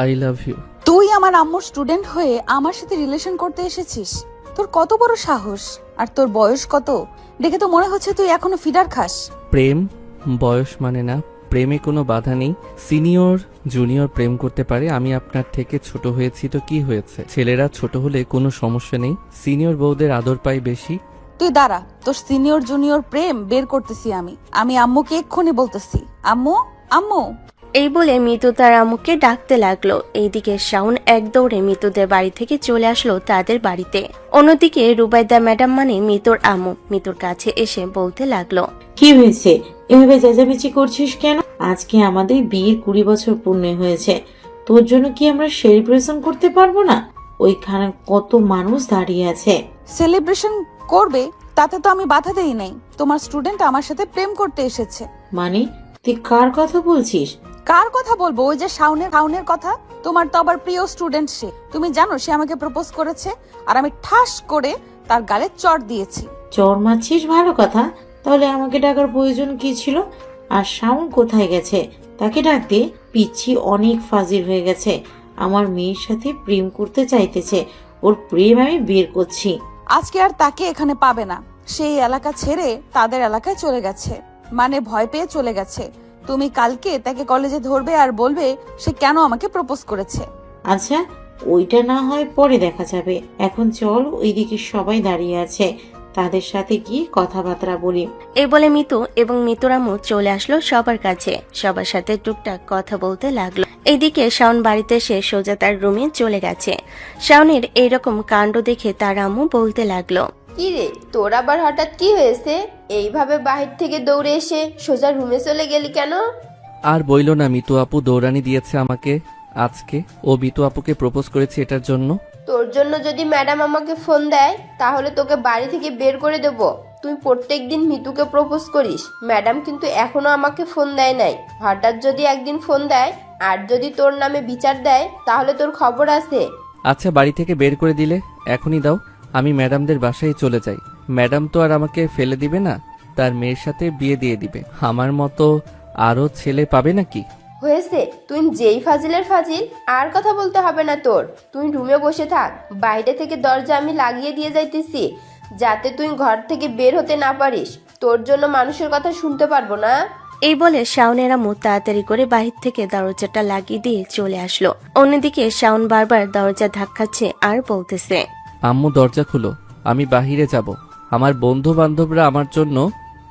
I love you. তুই আমার আম্মুর স্টুডেন্ট হয়ে আমার সাথে রিলেশন করতে এসেছিস? তোর কত বড় সাহস, আর তোর বয়স কত? দেখে তো মনে হচ্ছে তুই এখনো ফিডার খাস। প্রেম বয়স মানে না, প্রেমে কোনো বাধা নেই। সিনিয়র জুনিয়র প্রেম করতে পারে। আমি আপনার থেকে ছোট হয়েছি তো কি হয়েছে? ছেলেরা ছোট হলে কোনো সমস্যা নেই, সিনিয়র বউদের আদর পাই বেশি। তুই দাঁড়া, তোর সিনিয়র জুনিয়র প্রেম বের করতেছি আমি আম্মুকে এক্ষুনি বলতেছি। আম্মু, আম্মু। এই বলে মিতু তার আম্মুকে ডাকতে লাগলো। এইদিকে শাওন এক দৌড়ে মিতুদের বাড়ি থেকে চলে আসলো তাদের বাড়িতে। অন্যদিকে রুবাইদা ম্যাডাম মানে মিতুর আম্মু মিতুর কাছে এসে বলতে লাগলো, কি হয়েছে? এভাবে চেঁচামেচি করছিস কেন? আজকে আমাদের বিয়ের 20 বছর পূর্ণ হয়েছে। তোর জন্য কি আমরা সেলিব্রেশন করতে পারবো না? ওইখানে কত মানুষ দাঁড়িয়ে আছে। সেলিব্রেশন করবে, তাতে তো আমি বাধা দেই নাই। তোমার স্টুডেন্ট আমার সাথে প্রেম করতে এসেছে। মানে তুই কার কথা বলছিস? কার কথা বলবো? ওই যে শাওনের কথা। তোমার তো আবার প্রিয় স্টুডেন্ট সে। তুমি জানো সে আমাকে প্রপোজ করেছে, আর আমি ঠাস করে তার গালে চড় দিয়েছি। চর মারছিস ভালো কথা, তাহলে আমাকে ডাকার প্রয়োজন কি ছিল? আর শাওন কোথায় গেছে? তাকে ডাক দে। পিচ্ছি অনেক ফাজিল হয়ে গেছে, আমার মেয়ের সাথে প্রেম করতে চাইতেছে। ওর প্রেম আমি বের করছি। আজকে আর তাকে এখানে পাবে না। সেই এলাকা ছেড়ে তাদের এলাকায় চলে গেছে, মানে ভয় পেয়ে চলে গেছে। তুমি কালকে তাকে কলেজে ধরবে আর বলবে সে কেন আমাকে প্রপোজ করেছে। আচ্ছা, ওইটা না হয় পরে দেখা যাবে। এখন চল, ওইদিকে সবাই দাঁড়িয়ে আছে, তাদের সাথে গিয়ে কথাবার্তা বলি। এই বলে মিতু এবং মিতুর আম্মু চলে আসলো সবার কাছে। সবার সাথে টুকটাক কথা বলতে লাগলো। এইদিকে শাওন বাড়িতে এসে সোজা তার রুমে চলে গেছে। শাওনের এইরকম কাণ্ড দেখে তার আম্মু বলতে লাগলো, কি রে, তোর আবার হঠাৎ কি হয়েছে? এইভাবে বাহির থেকে দৌড়ে এসে সোজা রুমে চলে গেলি কেন? আর বইলো না, মিতু আপু দৌড়ানি দিয়েছে আমাকে আজকে। ও মিতু আপুকে প্রপোজ করেছে এটার জন্য। তোর জন্য যদি ম্যাডাম আমাকে ফোন দেয় তাহলে তোকে বাড়ি থেকে বের করে দেব। তুই প্রত্যেকদিন মিতুকে প্রপোজ করিস। ম্যাডাম কিন্তু এখনো আমাকে ফোন দেয় নাই। হঠাৎ যদি একদিন ফোন দেয় আর যদি তোর নামে বিচার দেয় তাহলে তোর খবর আছে। আচ্ছা, বাড়ি থেকে বের করে দিলে এখনই দাও, আমি ম্যাডামদের বাসায় চলে যাই। ম্যাডাম তো আর আমাকে ফেলে দিবে না, তার মেয়ের সাথে বিয়ে দিয়ে দিবে। আমার মতো আরো ছেলে পাবে নাকি? হয়েছে, তুই যেই ফাজিলের ফাজিল, আর কথা বলতে হবে না তোর। তুই রুমে বসে থাক, বাইরে থেকে দরজা আমি লাগিয়ে দিয়ে যাইতেছি, যাতে তুই ঘর থেকে বের হতে না পারিস। তোর জন্য মানুষের কথা শুনতে পারবো না। এই বলে শাওনের আম্মু তাড়াতাড়ি করে বাহির থেকে দরজাটা লাগিয়ে দিয়ে চলে আসলো। অন্যদিকে শাওন বারবার দরজা ধাক্কাচ্ছে আর বলতেছে, আম্মু দরজা খুলো, আমি বাহিরে যাব। আমার বন্ধু বান্ধবরা আমার জন্য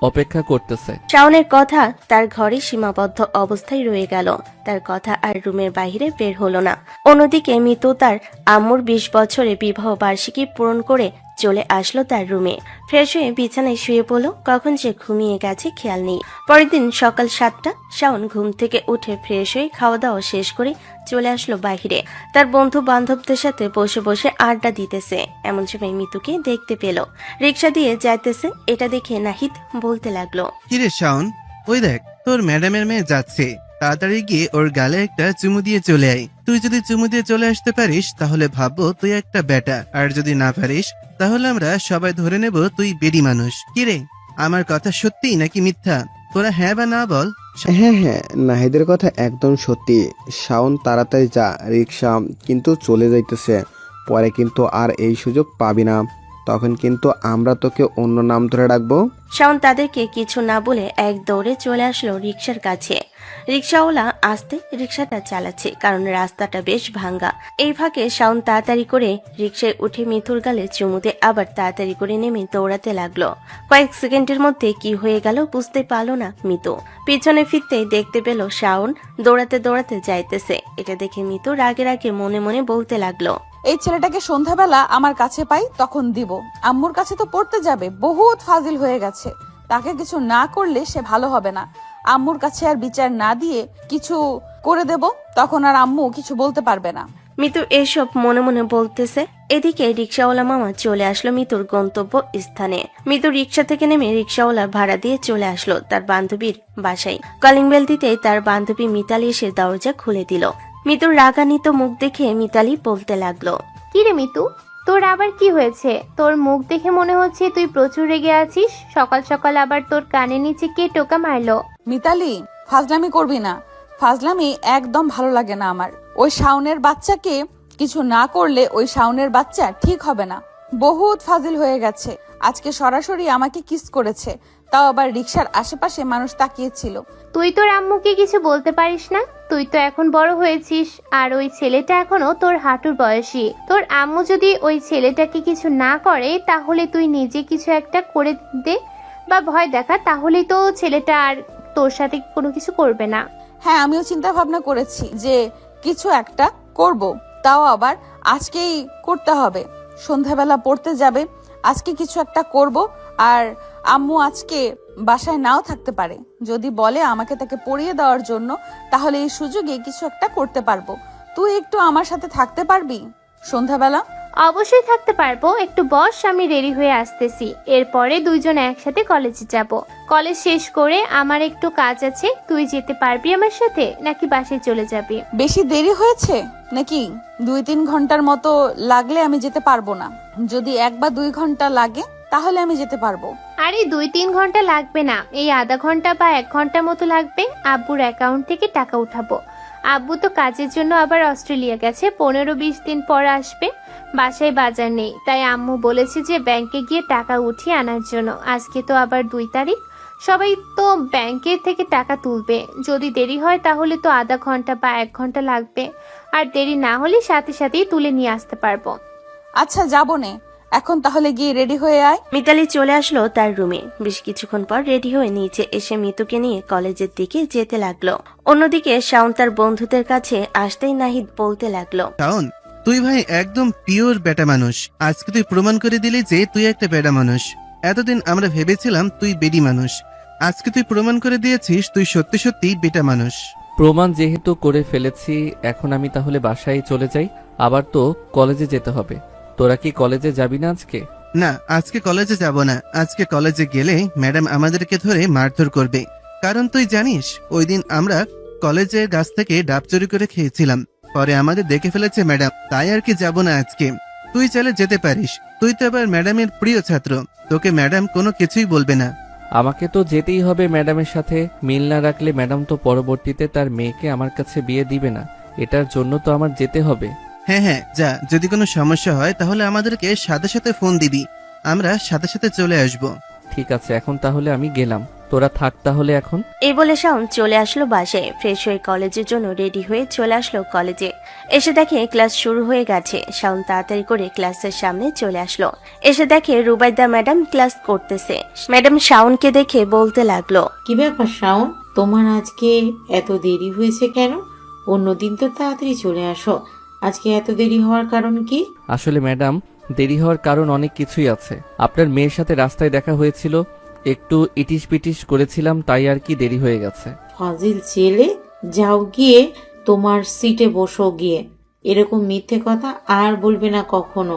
অপেক্ষা করতেছে। শাওনের কথা তার ঘরে সীমাবদ্ধ অবস্থায় রয়ে গেল। তার কথা আর রুমের বাইরে বের হলো না। অন্যদিকে মিতু তার আম্মুর 20 বছরে বিবাহ বার্ষিকী পূরণ করে চলে আসলো তার রুমে। ফ্রেশ হয়ে বিছানায় শুয়ে পড়লো। কখন যে ঘুমিয়ে গেছে খেয়াল নেই। পরের দিন সকাল 7টা শাওন ঘুম থেকে উঠে ফ্রেশ হয়ে খাওয়া দাওয়া শেষ করে চলে আসলো বাহিরে। তার বন্ধু বান্ধবদের সাথে বসে বসে আড্ডা দিতেছে। এমন সময় মিতুকে দেখতে পেল, রিক্সা দিয়ে যাইতেছে। এটা দেখে নাহিদ বলতে লাগলো, কিরে শাওন, ওই দেখ তোর ম্যাডামের মেয়ে যাচ্ছে, তাড়াতাড়ি গিয়ে ওর গালে একটা চুমু দিয়ে চলে আয়। তুই যদি চুমু দিয়ে চলে আসতে পারিস তাহলে ভাববো তুই একটা বেটা, আর যদি না পারিস তাহলে আমরা সবাই ধরে নেব তুই বেডি মানুষ। কিরে, আমার কথা সত্যি নাকি মিথ্যা? তোরা হ্যাঁ বা না বল। হ্যাঁ হ্যাঁ, নাহিদের কথা একদম সত্যি। শাওন তাড়াতাড়ি যা, রিক্সা কিন্তু চলে যাইতেছে। পরে কিন্তু আর এই সুযোগ পাবি না, তখন কিন্তু আমরা তোকে অন্য নাম ধরে ডাকবো। শাওন তাদেরকে কিছু না বলে এক দৌড়ে চলে আসলো রিক্সার কাছে। রিক্সাওয়ালা আস্তে রিক্সাটা চালাচ্ছে, কারণ রাস্তাটা বেশ ভাঙ্গা। এই ফাঁকে শাওন তাড়াতাড়ি করে রিক্সায় উঠে মিতুর গালে চুমুতে আবার তাড়াতাড়ি করে নেমে দৌড়াতে লাগলো। কয়েক সেকেন্ডের মধ্যে কি হয়ে গেল বুঝতে পারলো না মিতু। পিছনে ফিরতেই দেখতে পেল শাওন দৌড়াতে দৌড়াতে যাইতেছে। এটা দেখে মিতু রাগে রাগে মনে মনে বলতে লাগলো, এই ছেলেটাকে সন্ধ্যাবেলা আমার কাছে পাই তখন দিব। আম্মুর কাছে তো পড়তে যাবে, বহুত ফাজিল হয়ে গেছে। তাকে কিছু না করলে সে ভালো হবে না। আম্মুর কাছে আর বিচার না দিয়ে কিছু করে দেব, তখন আর আম্মু কিছু বলতে পারবে না। মিতু এসব মনে মনে বলতেছে। এদিকে রিক্সাওয়ালা মামা চলে আসলো মিতুর গন্তব্য স্থানে। মিতু রিক্সা থেকে নেমে রিক্সাওয়ালা ভাড়া দিয়ে চলে আসলো তার বান্ধবীর বাসায়। কলিং বেল দিতেই তার বান্ধবী মিতালি এসে দরজা খুলে দিল। মিতুর রাগান্বিত মুখ দেখে মিতালি বলতে লাগলো, কি রে মিতু, তোর আবার কি হয়েছে? তোর মুখ দেখে মনে হচ্ছে তুই প্রচুর রেগে আছিস। সকাল সকাল আবার তোর কানের নিচে কে টোকা মারলো? মিতালি, ফাজলামি করবি না। ফাজলামি একদম ভালো লাগে না আমার। ওই শাওনের বাচ্চাকে কিছু না করলে ওই শাওনের বাচ্চা ঠিক হবে না। বহুত ফাজিল হয়ে গেছে। আজকে সরাসরি আমাকে কিস করেছে, তাও আবার রিকশার আশেপাশে মানুষ তাকিয়েছিল। তুই তোর আম্মুকে কিছু বলতে পারিস না? তুই তো এখন বড় হয়েছিস, আর ওই ছেলেটা এখনো তোর হাঁটুর বয়সী। তোর আম্মু যদি ওই ছেলেটাকে কিছু না করে তাহলে তুই নিজে কিছু একটা করে দে বা ভয় দেখা, তাহলেই তো ছেলেটা আর তোর সাথে কোনো কিছু করবে না। হ্যাঁ, আমিও চিন্তা ভাবনা করেছি যে কিছু একটা করব, তাও আবার আজকেই করতে হবে। সন্ধ্যাবেলা পড়তে যাবে, আজকে কিছু একটা করব। আর আম্মু আজকে বাসায় নাও থাকতে পারে, যদি বলে আমাকে তাকে পড়িয়ে দেওয়ার জন্য, তাহলে এই সুযোগে কিছু একটা করতে পারবো। তুই একটু আমার সাথে থাকতে পারবি সন্ধ্যাবেলা? অবশ্যই থাকতে পারবো, একটু বস, আমি রেডি হয়ে আসতেছি। এরপরে দুইজন একসাথে কলেজে যাব। কলেজ শেষ করে আমার একটু কাজ আছে, তুই যেতে পারবি আমার সাথে নাকি বাসায় চলে যাবি? বেশি দেরি হয়েছে নাকি? 2-3 ঘন্টার মতো লাগলে আমি যেতে পারবো না। যদি 1 বা 2 ঘন্টা লাগে তাহলে আমি যেতে পারবো। আরে 2-3 ঘন্টা লাগবে না, এই আধা ঘন্টা বা 1 ঘন্টা মতো লাগবে। আব্বুর অ্যাকাউন্ট থেকে টাকা উঠাবো। আব্বু তো কাজের জন্য আবার অস্ট্রেলিয়া গেছে, 15-20 দিন পর আসবে। বাসায় বাজার নেই, তাই আম্মু বলেছে যে ব্যাংকে গিয়ে টাকা উঠিয়ে আনার জন্য। আজকে তো আবার 2 তারিখ, সবাই তো ব্যাংকের থেকে টাকা তুলবে। যদি দেরি হয় তাহলে তো আধা ঘন্টা বা 1 ঘন্টা লাগবে, আর দেরি না হলে সাথে সাথেই তুলে নিয়ে আসতে পারবো। আচ্ছা, যাবো নে। এখন তাহলে গিয়ে রেডি হয়ে আয়। মিতালি চলে আসলো তার রুমে। বেশ কিছুক্ষণ পর রেডি হয়ে নিচে এসে মিতুকে নিয়ে কলেজের দিকে যেতে লাগলো। অন্যদিকে শাওন তার বন্ধুদের কাছে আসতেই নাহিদ বলতে লাগলো, শাওন, তুই ভাই একদম পিওর বেটা মানুষ। আজকে তুই প্রমাণ করে দিলি যে তুই একটা বেটা মানুষ। এতদিন আমরা ভেবেছিলাম তুই বেডি মানুষ। আজকে তুই প্রমাণ করে দিয়েছিস তুই সত্যি সত্যি বেটা মানুষ। প্রমাণ যেহেতু করে ফেলেছি, এখন আমি তাহলে বাসায় চলে যাই। আবার তো কলেজে যেতে হবে। তোরা কি কলেজে যাবি না আজকে? না, আজকে কলেজে যাব না। আজকে কলেজে গেলে ম্যাডাম আমাদেরকে ধরে মারধর করবে। কারণ তুই জানিস ওই দিন আমরা কলেজের গাছ থেকে ডাব চুরি করে খেয়েছিলাম, পরে আমাদের দেখে ফেলেছে ম্যাডাম। তাই আর কি যাব না আজকে। তুই চাইলে যেতে পারিস, তুই তো আবার ম্যাডামের প্রিয় ছাত্র, তোকে ম্যাডাম কোনো কিছুই বলবে না। আমাকে তো যেতেই হবে ম্যাডামের সাথে। মিল না রাখলে ম্যাডাম তো পরবর্তীতে তার মেয়েকে আমার কাছে বিয়ে দিবে না। এটার জন্য তো আমার যেতে হবে। হ্যাঁ হ্যাঁ, যা। যদি কোনো সমস্যা হয় তাহলে আমাদেরকে সাথে সাথে ফোন দিবি, আমরা সাথে সাথে চলে আসব। ঠিক আছে, এখন তাহলে আমি গেলাম। তোরা থাক তাহলে এখন। এই বলে শাওন চলে আসলো বাসায়। ফ্রেশ হয়ে কলেজের জন্য রেডি হয়ে চলে আসলো কলেজে। এসে দেখে ক্লাস শুরু হয়ে গেছে। শাওন তাড়াতাড়ি করে ক্লাসের সামনে চলে আসলো। এসে দেখে রুবাইদা ম্যাডাম ক্লাস করতেছে। ম্যাডাম শাওনকে দেখে বলতে লাগলো, কি ব্যাপার শাওন, তোমার আজকে এত দেরি হয়েছে কেন? অন্যদিন তো তাড়াতাড়ি চলে আসো, আজকে এত দেরি হওয়ার কারণ কি? আসলে ম্যাডাম, দেরি হওয়ার কারণ অনেক কিছুই আছে। আপনার মেয়ের সাথে রাস্তায় দেখা হয়েছিল, একটু ইটিস পিটিস করেছিলাম, তাই আর কি দেরি হয়ে গেছে। ফাজিল ছেলে, যাও গিয়ে তোমার সিটে বসো গিয়ে। এরকম মিথ্যে কথা আর বলবে না কখনো।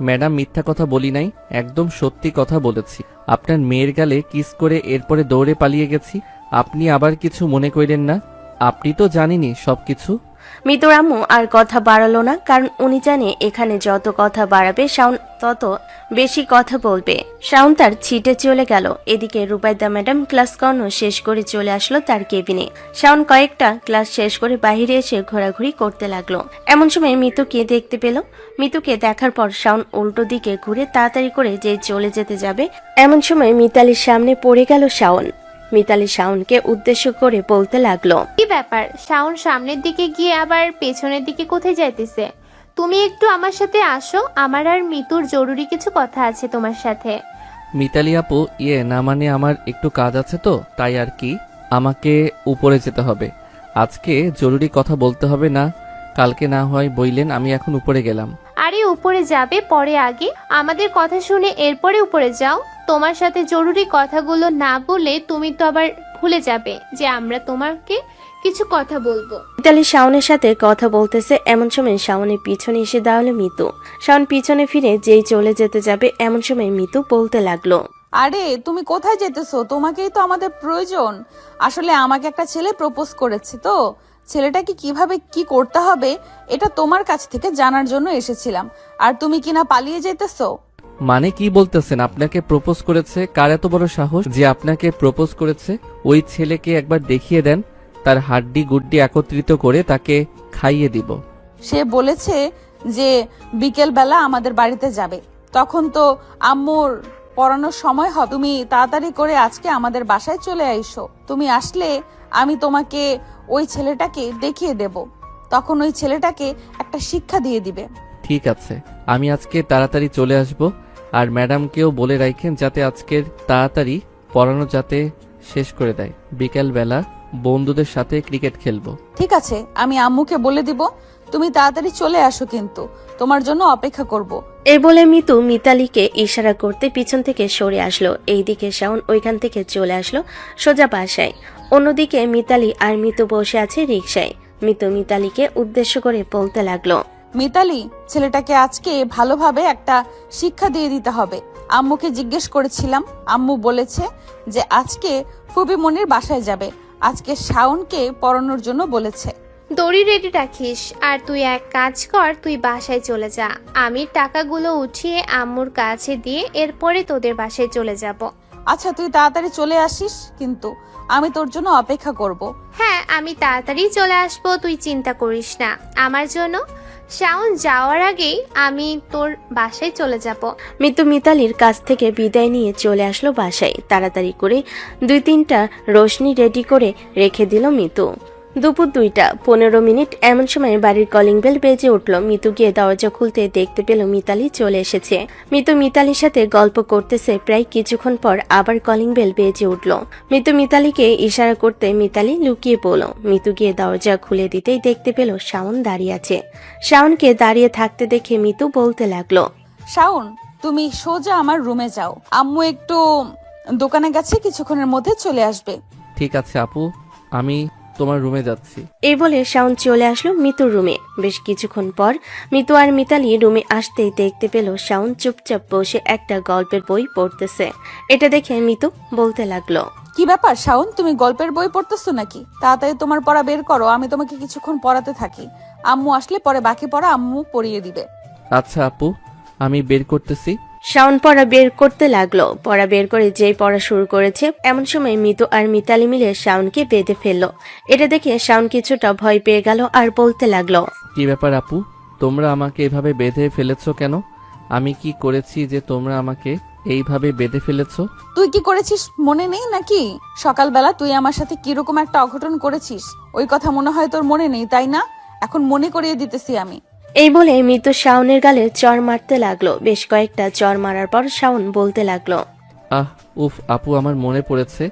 ম্যাডাম, মিথ্যা কথা বলি নাই, একদম সত্যি কথা বলেছি। আপনার মেয়ের গালে কিস করে এরপরে দৌড়ে পালিয়ে গেছি। আপনি আবার কিছু মনে করেন না, আপনি তো জানেনই সবকিছু। মিতুর আম্মু আর কথা বাড়ালো না, কারণ উনি জানে এখানে যত কথা বাড়াবে শাওন তত বেশি কথা বলবে। শাওন তার ছিটে চলে গেল। এদিকে রুবাইদা ম্যাডাম ক্লাস করানো শেষ করে চলে আসলো তার কেবিনে। শাওন কয়েকটা ক্লাস শেষ করে বাইরে এসে ঘোরাঘুরি করতে লাগলো। এমন সময় মিতুকে দেখতে পেল। মিতুকে দেখার পর শাওন উল্টো দিকে ঘুরে তাড়াতাড়ি করে যে চলে যেতে যাবে, এমন সময় মিতালির সামনে পড়ে গেল শাওন। মিতালি শাওনকে উদ্দেশ্য করে বলতে লাগলো, কি ব্যাপার? শাওন সামনের দিকে গিয়ে আবার পেছনের দিকে কোথায় যাইতেছে? তুমি একটু আমার সাথে আসো, আমার আর মিতুর জরুরি কিছু কথা আছে তোমার সাথে। মিতালি আপু, না মানে আমার একটু কাজ আছে তো, তাই আর কি। আমাকে উপরে যেতে হবে। আজকে জরুরি কথা বলতে হবে না, কালকে না হয় বইলেন। আমি এখন উপরে গেলাম। আরে উপরে যাবে পরে, আগে আমাদের কথা শুনে এরপরে উপরে যাও। তোমার সাথে জরুরি কথাগুলো না বলে তুমি তো আবার ভুলে যাবে যে আমরা তোমাকে কিছু কথা বলবো। মিতালি শাওনের সাথে কথা বলতেছে, এমন সময় শাওনের পিছনে এসে দাঁড়ালো মিতু। শাওন পিছনে ফিরে যেই চলে যেতে যাবে, এমন সময় মিতু বলতে লাগলো, আরে তুমি কোথায় যেতেছো? তোমাকেই তো আমাদের প্রয়োজন। আসলে আমাকে একটা ছেলে প্রপোজ করেছে, তো ছেলেটাকে কিভাবে কি করতে হবে এটা তোমার কাছ থেকে জানার জন্য এসেছিলাম। আর তুমি কিনা পালিয়ে যেতেছো। মানে কি বলতেছেন? আপনাকে প্রপোজ করেছে? কার এত বড় সাহস যে আপনাকে প্রপোজ করেছে? ওই ছেলেকে একবার দেখিয়ে দেন, তার হাড্ডি গুড্ডি একত্রিত করে তাকে খাইয়ে দিব। সে বলেছে যে বিকেল বেলা আমাদের বাড়িতে যাবে, তখন তো আম্মুর পড়ানোর সময় হবে। তুমি তাড়াতাড়ি করে আজকে আমাদের বাসায় চলে আইসো। তুমি আসলে আমি তোমাকে ওই ছেলেটাকে দেখিয়ে দেব, তখন ওই ছেলেটাকে একটা শিক্ষা দিয়ে দিবে। ঠিক আছে, আমি আজকে তাড়াতাড়ি চলে আসব। আর ম্যাডামকেও বলে রাখেন যাতে আজকের তাড়াতাড়ি পড়ানো যাতে শেষ করে দেয়। বিকেলবেলা বন্ধুদের সাথে ক্রিকেট খেলবো। ঠিক আছে, আমি আম্মুকে বলে দিব। তুমি তাড়াতাড়ি চলে আসো, কিন্তু তোমার জন্য অপেক্ষা করব। এই বলে মিতু মিতালিকে ইশারা করতে পিছন থেকে সরে আসলো। এইদিকে শাওন ওইখান থেকে চলে আসলো সোজা বাসায়। অন্যদিকে মিতালি আর মিতু বসে আছে রিকশায়। মিতু মিতালিকে উদ্দেশ্য করে বলতে লাগলো, মিতালি, ছেলেটাকে আজকে ভালোভাবে একটা শিক্ষা দিয়ে দিতে হবে। আম্মুকে জিজ্ঞেস করেছিলাম, আম্মু বলেছে যে আজকে ফুবি মনির বাসায় যাবে, আজকে শাওনকে পড়ানোর জন্য বলেছে। দড়ি রেডি রাখিস। আর তুই এক কাজ কর, তুই বাসায় চলে যা। আমি টাকাগুলো উঠিয়ে আম্মুর কাছে দিয়ে এরপরে তোদের বাসায় চলে যাব। আচ্ছা, তুই তাড়াতাড়ি চলে আসিস, কিন্তু আমি তোর জন্য অপেক্ষা করব। হ্যাঁ, আমি তাড়াতাড়ি চলে আসবো, তুই চিন্তা করিস না আমার জন্য। শাওন যাওয়ার আগেই আমি তোর বাসায় চলে যাব। মিতু মিতালির কাছ থেকে বিদায় নিয়ে চলে আসলো বাসায়। তাড়াতাড়ি করে 2-3টা রোশনি রেডি করে রেখে দিল মিতু। দুপুর 2:15 এমন সময় বাড়ির কলিং বেল বেজে উঠল। মিতু গিয়ে দরজা খুলতে দেখতে পেল মিতালি চলে এসেছে। মিতু মিতালির সাথে গল্প করতেছে। প্রায় কিছুক্ষণ পর আবার কলিং বেল বেজে উঠল। মিতু মিতালিকে ইশারা করতে মিতালি লুকিয়ে পড়ল। মিতু গিয়ে দরজা খুলে দিতেই দেখতে পেল শাওন দাঁড়িয়ে আছে। শাওনকে দাঁড়িয়ে থাকতে দেখে মিতু বলতে লাগলো, শাওন, তুমি সোজা আমার রুমে যাও। আম্মু একটু দোকানে গেছে, কিছুক্ষণের মধ্যে চলে আসবে। ঠিক আছে আপু, আমি তোমার রুমে যাচ্ছি। এই বলে শাওন চলে আসলো মিতুর রুমে। বেশ কিছুক্ষণ পর মিতু আর মিতালি রুমে আসতেই দেখতে পেল শাওন চুপচাপ বসে একটা গল্পের বই পড়তেছে। এটা দেখে মিতু বলতে লাগলো, কি ব্যাপার শাওন, তুমি গল্পের বই পড়তেছো নাকি? তাড়াতাড়ি তোমার পড়া বের করো, আমি তোমাকে কিছুক্ষণ পড়াতে থাকি। আম্মু আসলে পরে বাকি পড়া আম্মু পড়িয়ে দিবে। আচ্ছা আপু, আমি বের করতেছি। শাওন পড়া বের করতে লাগলো। পড়া বের করে যেই পড়া শুরু করেছে এমন সময় মিতু আর মিতালি মিলে শাওনকে বেঁধে ফেললো। এটা দেখে শাওন কিছুটা ভয় পেয়ে গেল আর বলতে লাগলো, কি ব্যাপার আপু, তোমরা আমাকে এভাবে বেঁধে ফেলেছো কেন? আমি কি করেছি যে তোমরা আমাকে এইভাবে বেঁধে ফেলেছো? তুই কি করেছিস মনে নেই নাকি? সকালবেলা তুই আমার সাথে কিরকম একটা অঘটন করেছিস, ওই কথা মনে হয় তোর মনে নেই, তাই না? এখন মনে করিয়ে দিতেছি আমি। এই বলে মিতু শাওনের গালে চড় মারতে লাগলো। বেশ কয়েকটা চড় মারার পর শাওন বলতে লাগলো, উফ আপু, আমার মনে পড়েছে,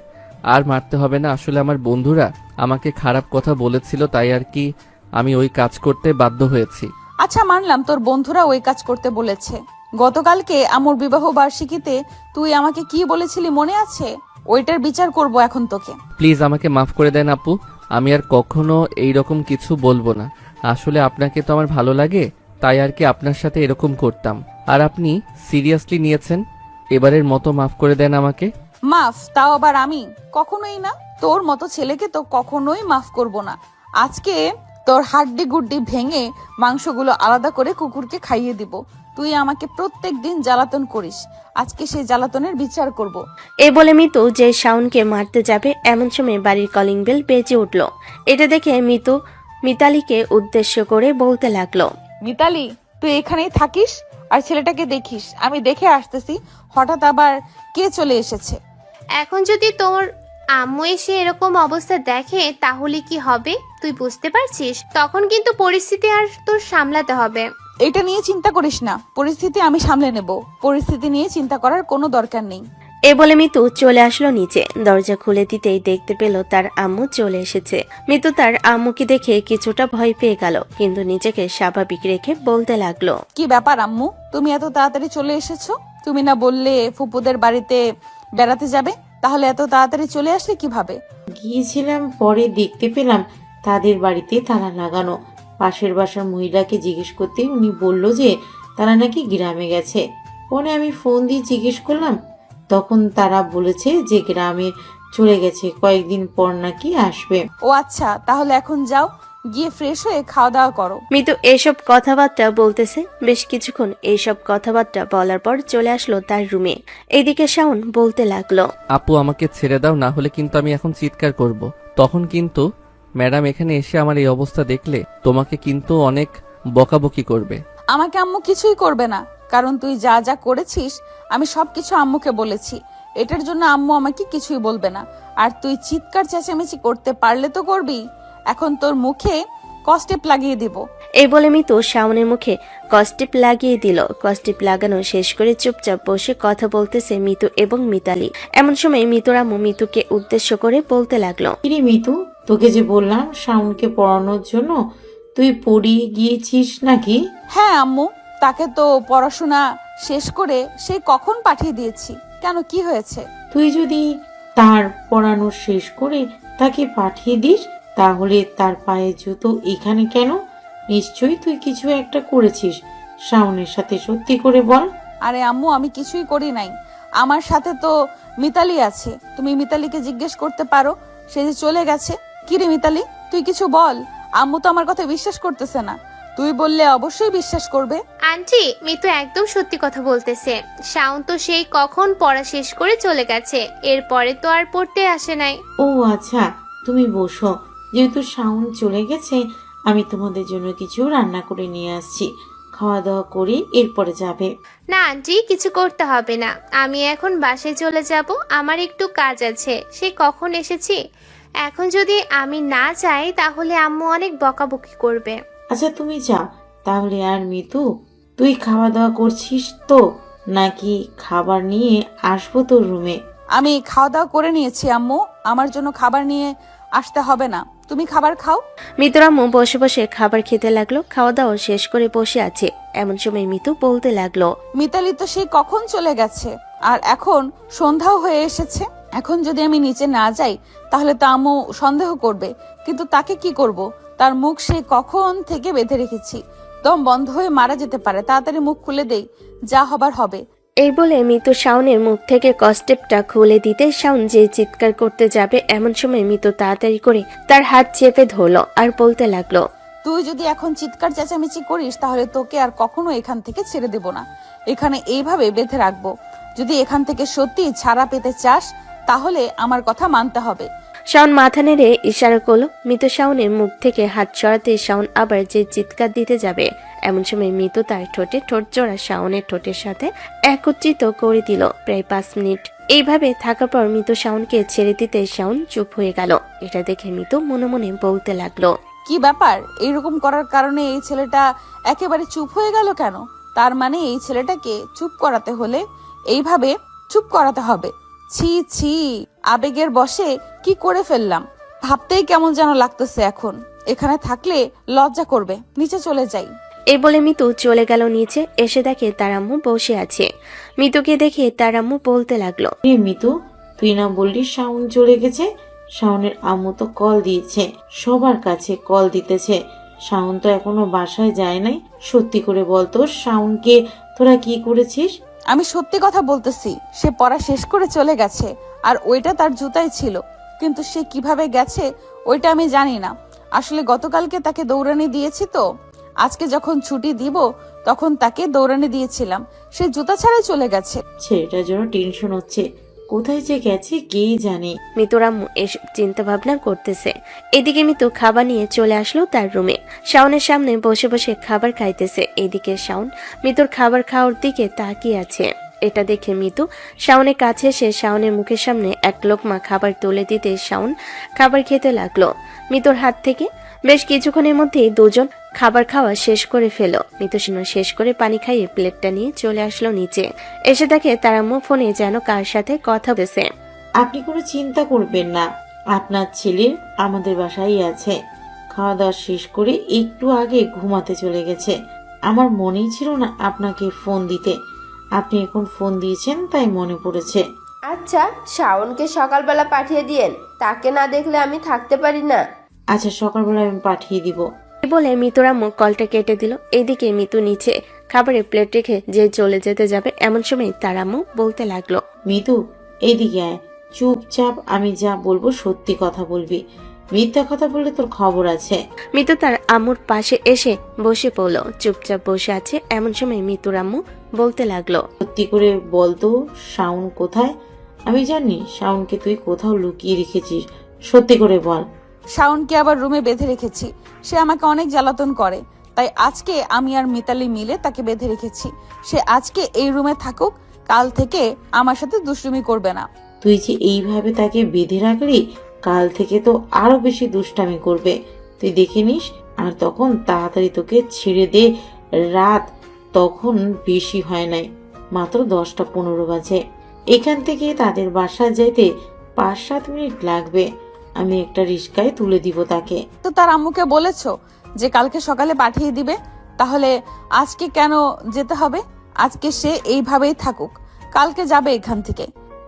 আর মারতে হবে না। আসলে আমার বন্ধুরা আমাকে খারাপ কথা বলেছিল, তাই আর কি আমি ওই কাজ করতে বাধ্য হয়েছি। আচ্ছা, মানলাম তোর বন্ধুরা ওই কাজ করতে বলেছে। গতকালকে আমার বিবাহ বার্ষিকীতে তুই আমাকে কি বলেছিলি মনে আছে? ওইটার বিচার করব এখন তোকে। প্লিজ আমাকে মাফ করে দেন আপু, আমি আর কখনো এইরকম কিছু বলবো না। আসলে আপনাকে তো আমার ভালো লাগে, তাই আর কি আপনার সাথে এরকম করতাম। আর আপনি সিরিয়াসলি নিয়েছেন, এবারের মতো মাফ করে দেন আমাকে। মাফ? তাও আবার আমি? কখনোই না। তোর মতো ছেলেকে তো কখনোই মাফ করব না। আজকে তোর হাড্ডি গুড্ডি ভেঙে মাংসগুলো আলাদা করে কুকুরকে খাইয়ে দিব। তুই আমাকে প্রত্যেক দিন জ্বালাতন করিস, আজকে সেই জ্বালাতনের বিচার করব। এই বলে মিতু যে শাওনকে মারতে যাবে এমন সময় বাড়ির কলিং বেল বেজে উঠল। এটা দেখে মিতু মিতালিকে উদ্দেশ্য করে বলতে লাগলো, মিতালি, তুই এখানেই থাকিস আর ছেলেটাকে দেখিস, আমি দেখে আসতেছি হঠাৎ আবার কে চলে এসেছে। এখন যদি তোর আম্মু এসে এরকম অবস্থা দেখে তাহলে কি হবে তুই বুঝতে পারছিস? তখন কিন্তু পরিস্থিতি আর তোর সামলাতে হবে। এটা নিয়ে চিন্তা করিস না, পরিস্থিতি আমি সামলে নেব। পরিস্থিতি নিয়ে চিন্তা করার কোনো দরকার নেই। এ বলে মিতু চলে আসলো নিচে। দরজা খুলে দিতেই দেখতে পেল তার আম্মু চলে এসেছে। মিতু তার আম্মুকে দেখে কিছুটা ভয় পেয়ে গেল, কিন্তু নিজেকে স্বাভাবিক রেখে বলতে লাগলো, কি ব্যাপার আম্মু, তুমি এত তাড়াতাড়ি চলে এসেছো? তুমি না বললে ফুপুদের বাড়িতে বেড়াতে যাবে, তাহলে এত তাড়াতাড়ি চলে আসলে কিভাবে? গিয়েছিলাম, পরে দেখতে পেলাম তাদের বাড়িতে তালা লাগানো। পাশের বাসার মহিলাকে জিজ্ঞেস করতে উনি বলল যে তারা নাকি গ্রামে গেছে। পরে আমি ফোন দিয়ে জিজ্ঞেস করলাম, তখন তারা বলেছে যে গ্রামে চলে গেছে, কয়েকদিন পর নাকি আসবে। ও আচ্ছা, তাহলে এখন যাও, গিয়ে ফ্রেশ হয়ে খাওয়া দাওয়া করো। মিতু এসব কথাবার্তা বলতেছে। বেশ কিছুক্ষণ এইসব কথাবার্তা বলার পর চলে আসলো তার রুমে। এইদিকে শাওন বলতে লাগলো, আপু আমাকে ছেড়ে দাও, না হলে কিন্তু আমি এখন চিৎকার করব। তখন কিন্তু ম্যাডাম এখানে এসে আমার এই অবস্থা দেখলে তোমাকে কিন্তু অনেক বকাবকি করবে। আমাকে আম্মু কিছুই করবে না, কারণ তুই যা যা করেছিস আমি সবকিছু আম্মুকে বলেছি। এটার জন্য আম্মু আমাকে কিছুই বলবে না। আর তুই চিৎকার চেঁচামেচি করতে পারলে তো করবি, এখন তোর মুখে কস্টেপ লাগিয়ে দিব। এই বলে মিতু শাওনের মুখে কস্টিপ লাগিয়ে দিল। কস্টিপ লাগানো শেষ করে চুপচাপ বসে কথা বলতেছে মিতু এবং মিতালি। এমন সময় মিতুর আম্মু মিতুকে উদ্দেশ্য করে বলতে লাগলো, কিরে মিতু, তোকে যে বললাম শাওনকে পড়ানোর জন্য, তুই পড়িয়ে গিয়েছিস নাকি? হ্যাঁ আম্মু, তাকে তো পড়াশোনা শেষ করে সে কখন পাঠিয়ে দিয়েছি। কেন, কি হয়েছে? তুই যদি তার পড়ানো শেষ করে তাকে পাঠিয়ে দিস, তাহলে তার পায়ে জুতো এখানে কেন? নিশ্চয়ই তুই কিছু একটা করেছিস শাওনের সাথে, সত্যি করে বল। আরে আম্মু, আমি কিছুই করি নাই। আমার সাথে তো মিতালি আছে, তুমি মিতালিকে জিজ্ঞেস করতে পারো, সে যে চলে গেছে। কি রে মিতালি, তুই কিছু বল। আম্মু তো আমার কথা বিশ্বাস করতেছে না, তুই বললে অবশ্যই বিশ্বাস করবে। আন্টি, মিতু একদম সত্যি কথা বলতেছে। শাওন তো সেই কখন পড়া শেষ করে চলে গেছে, এরপরে তো আর পড়তে আসে নাই। ও আচ্ছা, তুমি বসো। যেহেতু শাওন চলে গেছে, আমি তোমাদের জন্য কিছু রান্না করে নিয়ে আসছি, খাওয়া দাওয়া করে এরপরে যাবে। না আন্টি, কিছু করতে হবে না, আমি এখন বাসায় চলে যাব। আমার একটু কাজ আছে, সে কখন এসেছি। এখন যদি আমি না যাই তাহলে আম্মু অনেক বকাবকি করবে। আচ্ছা তুমি যাও তাহলে। আর মিতু, তুই খাওয়া দাওয়া করছিস তো, নাকি খাবার নিয়ে আসবো তোর রুমে? আমি খাওয়া দাওয়া করে নিয়েছি আম্মু, আমার জন্য খাবার নিয়ে আসতে হবে না, তুমি খাবার খাও। মিতুর আম্মু বসে বসে খাবার খেতে লাগলো। খাওয়া দাওয়া শেষ করে বসে আছে। এমন সময় মিতু বলতে লাগলো, মিতালি তো সেই কখন চলে গেছে, আর এখন সন্ধ্যাও হয়ে এসেছে। এখন যদি আমি নিচে না যাই তাহলে তো আম্মু সন্দেহ করবে, কিন্তু তাকে কি করব? তার মুখ সে কখন থেকে বেঁধে রেখেছি, দম বন্ধ হয়ে মারা যেতে পারে। তাড়াতাড়ি মুখ খুলে দেই, যা হবার হবে। এই বলে মিতু শাওনের মুখ থেকে কস্টেপটা খুলে দিতে শাওন যে চিৎকার করতে যাবে, এমন সময় মিতু তাড়াতাড়ি করে তার হাত চেপে ধরলো আর বলতে লাগলো, তুই যদি এখন চিৎকার চেঁচামেচি করিস তাহলে তোকে আর কখনো এখান থেকে ছেড়ে দেব না, এখানে এইভাবে বেঁধে রাখবো। যদি এখান থেকে সত্যি ছাড়া পেতে চাস তাহলে আমার কথা মানতে হবে। শাওন মাথা নেড়ে ইশারা করলো। মিতু শাওনের মুখ থেকে হাত সরাতে শাওন আবার যে চিৎকার দিতে যাবে, এমন সময় মিতু তার ঠোঁটে ঠোঁট জোড়া শাওনের ঠোঁটের সাথে একত্রিত করে দিল। প্রায় 5 মিনিট এইভাবে থাকার পর মিতু শাওনকে ছেড়ে দিতে শাওন চুপ হয়ে গেল। এটা দেখে মিতু মনে মনে বলতে লাগলো, কি ব্যাপার, এইরকম করার কারণে এই ছেলেটা একেবারে চুপ হয়ে গেল কেন? তার মানে এই ছেলেটাকে চুপ করাতে হলে এইভাবে চুপ করাতে হবে। ছি ছি, আবেগের বশে কি করে ফেললাম, ভাবতেই কেমন যেন লাগতেছে। এখন এখানে থাকলে লজ্জা করবে, নিচে চলে যাই। এই বলে মিতু চলে গেল নিচে। এসে দেখে তার আম্মু বসে আছে। মিতুকে দেখে তার আম্মু বলতে লাগলো, রে মিতু, তুই না বললি শাওন চলে গেছে? শাওনের আম্মু তো কল দিয়েছে, সবার কাছে কল দিতেছে, শাওন তো এখনো বাসায় যায় নাই। সত্যি করে বলতো, শাওনকে তোরা কি করেছিস? আমি সত্যি কথা বলতেছি, সে পড়া শেষ করে চলে গেছে, আর ওইটা তার জুতাই ছিল। কিন্তু সে কিভাবে গেছে ওইটা আমি জানি না। আসলে গতকালকে তাকে দৌড়ানি দিয়েছি, তো আজকে যখন ছুটি দিব তখন তাকে দৌড়ানি দিয়েছিলাম, সে জুতা ছাড়াই চলে গেছে। ছেলেটার জন্য টেনশন হচ্ছে, কোথায় যে গেছে কে জানে। মিতুর আম্মু এসব চিন্তা ভাবনা করতেছে। এদিকে মিতু খাবার নিয়ে চলে আসলো তার রুমে। শাওনের সামনে বসে বসে খাবার খাইতেছে। এদিকে শাওন মিতুর খাবার খাওয়ার দিকে তাকিয়ে আছে। এটা দেখে মিতু শাওনের কাছে এসে শাওনের মুখের সামনে এক লোকমা খাবার তুলে দিতে শাওন খাবার খেতে লাগলো মিতুর হাত থেকে। বেশ কিছুক্ষণের মধ্যেই দুজন খাবার খাওয়া শেষ করে ফেলো। মিতু শেষ করে পানি খাইয়ে প্লেটটা নিয়ে চলে আসলো নিচে। এসে দেখে তার আম্মু ফোনে যেন কার সাথে কথা বলছে। আপনি কোনো চিন্তা করবেন না, আপনার ছেলে আমাদের বাসায় আছে। খাওয়া দাওয়া শেষ করে একটু আগে ঘুমাতে চলে গেছে। আমার মনেই ছিল না আপনাকে ফোন দিতে, আপনি এখন ফোন দিয়েছেন তাই মনে পড়েছে। আচ্ছা, শাওনকে সকালবেলা পাঠিয়ে দিয়েন, তাকে না দেখলে আমি থাকতে পারি না। আচ্ছা, সকালবেলা আমি পাঠিয়ে দিব। বলে মিতুর আম্মু কলটা কেটে দিল। এদিকে মিতু নিচে খাবারের প্লেট রেখে যে চলে যেতে যাবে, এমন সময় তার আম্মু বলতে লাগলো, মিতু এইদিকে আয়, চুপচাপ আমি যা বলবো সত্যি কথা বলবি, মিথ্যা কথা বললে তোর খবর আছে। মিতু তার আম্মুর পাশে এসে বসে পড়লো। চুপচাপ বসে আছে। এমন সময় মিতুর আম্মু বলতে লাগলো, সত্যি করে বলতো শাওন কোথায়? আমি জানি শাওনকে তুই কোথাও লুকিয়ে রেখেছিস, সত্যি করে বল। শাওনকে আবার রুমে বেঁধে রেখেছি। সে আমাকে অনেক জ্বালাতন করে, তাই আজকে আমি আর মিতালি মিলে তাকে বেঁধে রেখেছি। সে আজকে এই রুমে থাকুক, কাল থেকে আমার সাথে দুষ্টুমি করবে না। তুই যে এইভাবে তাকে বেঁধে রাখলি, কাল থেকে তো আরো বেশি দুষ্টামি করবে। তুই দেখে নিস, আর তখন তাড়াতাড়ি তোকে ছেড়ে দে। রাত তখন বেশি হয় নাই, মাত্র 10টা 15 বাজে। এখান থেকে তাদের বাসায় যেতে 5-7 মিনিট লাগবে। আমি একটা রিস্কায় তুলে দিব তাকে। তো তার আম্মুকে বলেছো যে কালকে সকালে পাঠিয়ে দিবে, তাহলে আজকে কেন যেতে হবে? আজকে সে এইভাবেই থাকুক, কালকে যাবে এখান থেকে।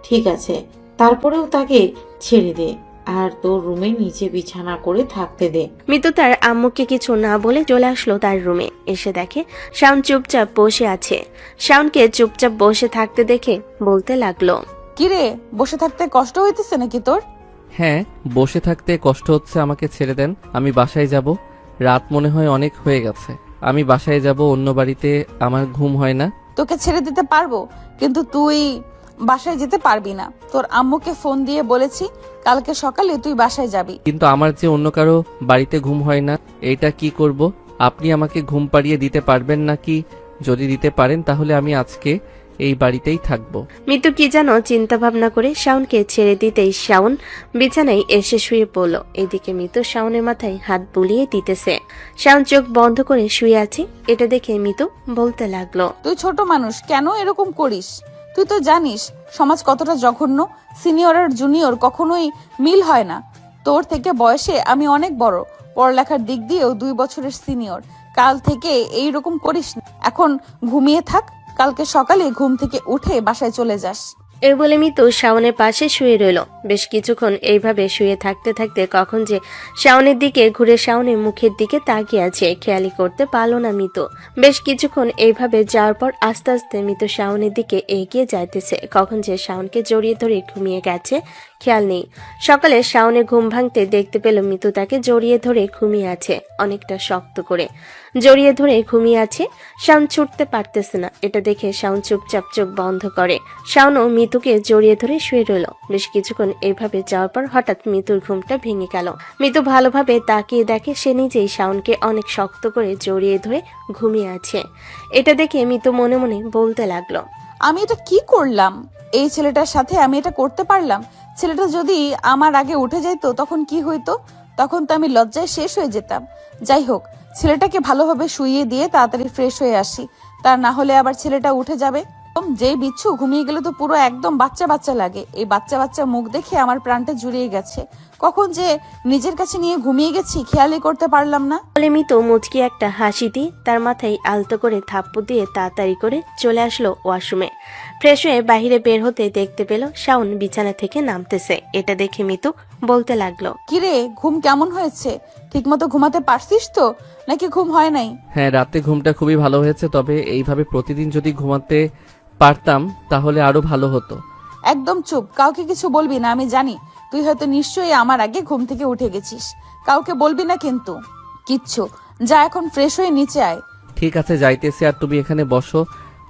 ঠিক আছে, তারপরেও তাকে ছেড়ে দে, আর তোর রুমে নিচে বিছানা করে থাকতে দে। মিতু তার আম্মুকে কিছু না বলে চলে আসলো তার রুমে। এসে দেখে শাওন চুপচাপ বসে আছে। শাওনকে চুপচাপ বসে থাকতে দেখে বলতে লাগলো, কিরে, বসে থাকতে কষ্ট হইতেছে নাকি তোর? হ্যাঁ, বসে থাকতে কষ্ট হচ্ছে, আমাকে ছেড়ে দেন। আমি বাসায় যাব, রাত মনে হয় অনেক হয়ে গেছে। আমি বাসায় যাব, অন্য বাড়িতে আমার ঘুম হয় না। তোকে ছেড়ে দিতে পারবো, কিন্তু তুই বাসায় যেতে পারবি না। তোর আম্মুকে ফোন দিয়ে বলেছি কালকে সকালে তুই বাসায় যাবি। কিন্তু আমার যে অন্য কারো বাড়িতে ঘুম হয় না, এইটা কি করব? আপনি আমাকে ঘুম পাড়িয়ে দিতে পারবেন নাকি? যদি দিতে পারেন তাহলে আমি আজকে এই বাড়িতেই থাকবো। মিতু কি যেন চিন্তা ভাবনা করে শাওনকে ছেড়ে দিতেই শাওন বিছানায় এসে শুয়ে পড়ল। এদিকে মিতু শাওনের মাথায় হাত বুলিয়ে দিতেছে। শাওন চোখ বন্ধ করে শুয়ে আছে। এটা দেখে মিতু বলতে লাগলো, তুই ছোট মানুষ, কেন এরকম করিস? তুই তো জানিস সমাজ কতটা জঘন্য। সিনিয়র আর জুনিয়র কখনোই মিল হয় না। তোর থেকে বয়সে আমি অনেক বড়, পড়ালেখার দিক দিয়েও 2 বছরের সিনিয়র। কাল থেকে এইরকম করিস না। এখন ঘুমিয়ে থাক, কালকে সকালে ঘুম থেকে উঠে বাসায় চলে যাস। এই বলে মিতু শাওনের পাশে শুয়ে রইল। বেশ কিছুক্ষণ এইভাবে শুয়ে থাকতে থাকতে কখন যে শাওনের দিকে ঘুরে শাওনের মুখের দিকে তাকিয়ে আছে খেয়ালই করতে পারলো না মিতু। বেশ কিছুক্ষণ এইভাবে যাওয়ার পর আস্তে আস্তে মিতু শাওনের দিকে এগিয়ে যাইতেছে। কখন যে শাওনকে জড়িয়ে ধরে ঘুমিয়ে গেছে খেয়াল নেই। সকালে শাওনের ঘুম ভাঙতে দেখতে পেল মিতু তাকে জড়িয়ে ধরে ঘুমিয়ে আছে, অনেকটা শক্ত করে জড়িয়ে ধরে ঘুমিয়ে আছে। শাওন ছুটতে পারতেছে না। এটা দেখে শাওন চুপচাপ চোখ বন্ধ করে। শাওনও মিতুকে জড়িয়ে ধরে শুয়ে রইল। বেশ কিছুক্ষণ এইভাবে যাওয়ার পর হঠাৎ মিতুর ঘুমটা ভেঙে গেল। মিতু ভালোভাবে তাকিয়ে দেখে সে নিজেই শাওনকে অনেক শক্ত করে জড়িয়ে ধরে ঘুমিয়ে আছে। এটা দেখে মিতু মনে মনে বলতে লাগলো, আমি এটা কি করলাম? এই ছেলেটার সাথে আমি এটা করতে পারলাম? ছেলেটা যদি আমার আগে উঠে যাইতো তখন কি হইতো? তখন তো আমি লজ্জায় শেষ হয়ে যেতাম। যাই হোক, ছেলেটাকে ভালোভাবে শুইয়ে দিয়ে তাড়াতাড়ি ফ্রেশ হয়ে আসি, তা না হলে আবার ছেলেটা উঠে যাবে। যেই বিচ্ছু ঘুমিয়ে গেলে তো পুরো একদম বাচ্চা বাচ্চা লাগে। এই বাচ্চা বাচ্চা মুখ দেখে আমার প্রাণটা জুড়িয়ে গেছে। কখন যে নিজের কাছে নিয়ে ঘুমিয়ে গেছি খেয়ালই করতে পারলাম না। বলে মিতু মুচকি একটা হাসি দিয়ে তার মাথায় আলতো করে থাপ্পড় দিয়ে তাড়াতাড়ি করে চলে আসলো ওয়াশরুমে। ফ্রেশ হয়ে বাইরে বের হতে দেখতে পেল শাওন বিছানা থেকে নামতেছে। এটা দেখে মিতু বলতে লাগলো, কিরে, ঘুম কেমন হয়েছে? ঠিকমতো ঘুমাতে পারছিস তো, নাকি ঘুম হয় নাই? হ্যাঁ, রাতে ঘুমটা খুবই ভালো হয়েছে, তবে এইভাবে প্রতিদিন যদি ঘুমাতে পারতাম তাহলে আরো ভালো হতো। একদম চুপ, কাউকে কিছু বলবি না। আমি জানি তুই হয়তো নিশ্চয়ই আমার আগে ঘুম থেকে উঠে গেছিস। কাউকে বলবি না কিন্তু কিচ্ছু। যা এখন ফ্রেশ হয়ে নিচে আয়। ঠিক আছে, যাইতেছি। আর তুমি এখানে বসো,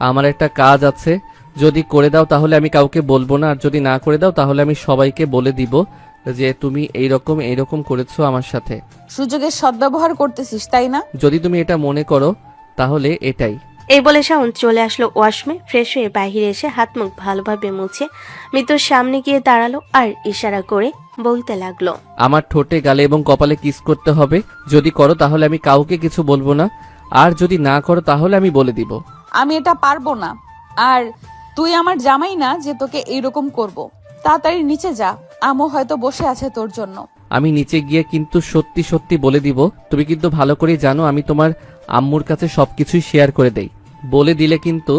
আমার একটা কাজ আছে। যদি করে দাও তাহলে আমি কাউকে বলবো না, আর যদি না করে দাও তাহলে আমি সবাইকে বলে দিব যে তুমি এইরকম করেছো আমার সাথে। সুযোগের সদ্ব্যবহার করতেছিস, তাই না? যদি তুমি এটা মনে করো তাহলে এটাই। এই বলে শাওন চলে আসলো ওয়াশরুমে। ফ্রেশ হয়ে বাইরে এসে হাত মুখ ভালোভাবে মুছে মিতুর সামনে গিয়ে দাঁড়ালো আর ইশারা করে বলতে লাগলো, আমার ঠোঁটে, গালে এবং কপালে কিস করতে হবে। যদি করো তাহলে আমি কাউকে কিছু বলবো না, আর যদি না করো তাহলে আমি বলে দিব। আমি এটা পারবো না। আর তুই আমার জামাই না যে তোকে এইরকম করব। তাড়াতাড়ি নিচে যা, আমও হয়তো বসে আছে তোর জন্য। আমি নিচে গিয়ে কিন্তু সত্যি সত্যি বলে দিব। তুমি কিন্তু ভালো করেই জানো আমি তোমার আম্মুর কাছে সবকিছুই শেয়ার করে দেই। বলে দিলে কিন্তু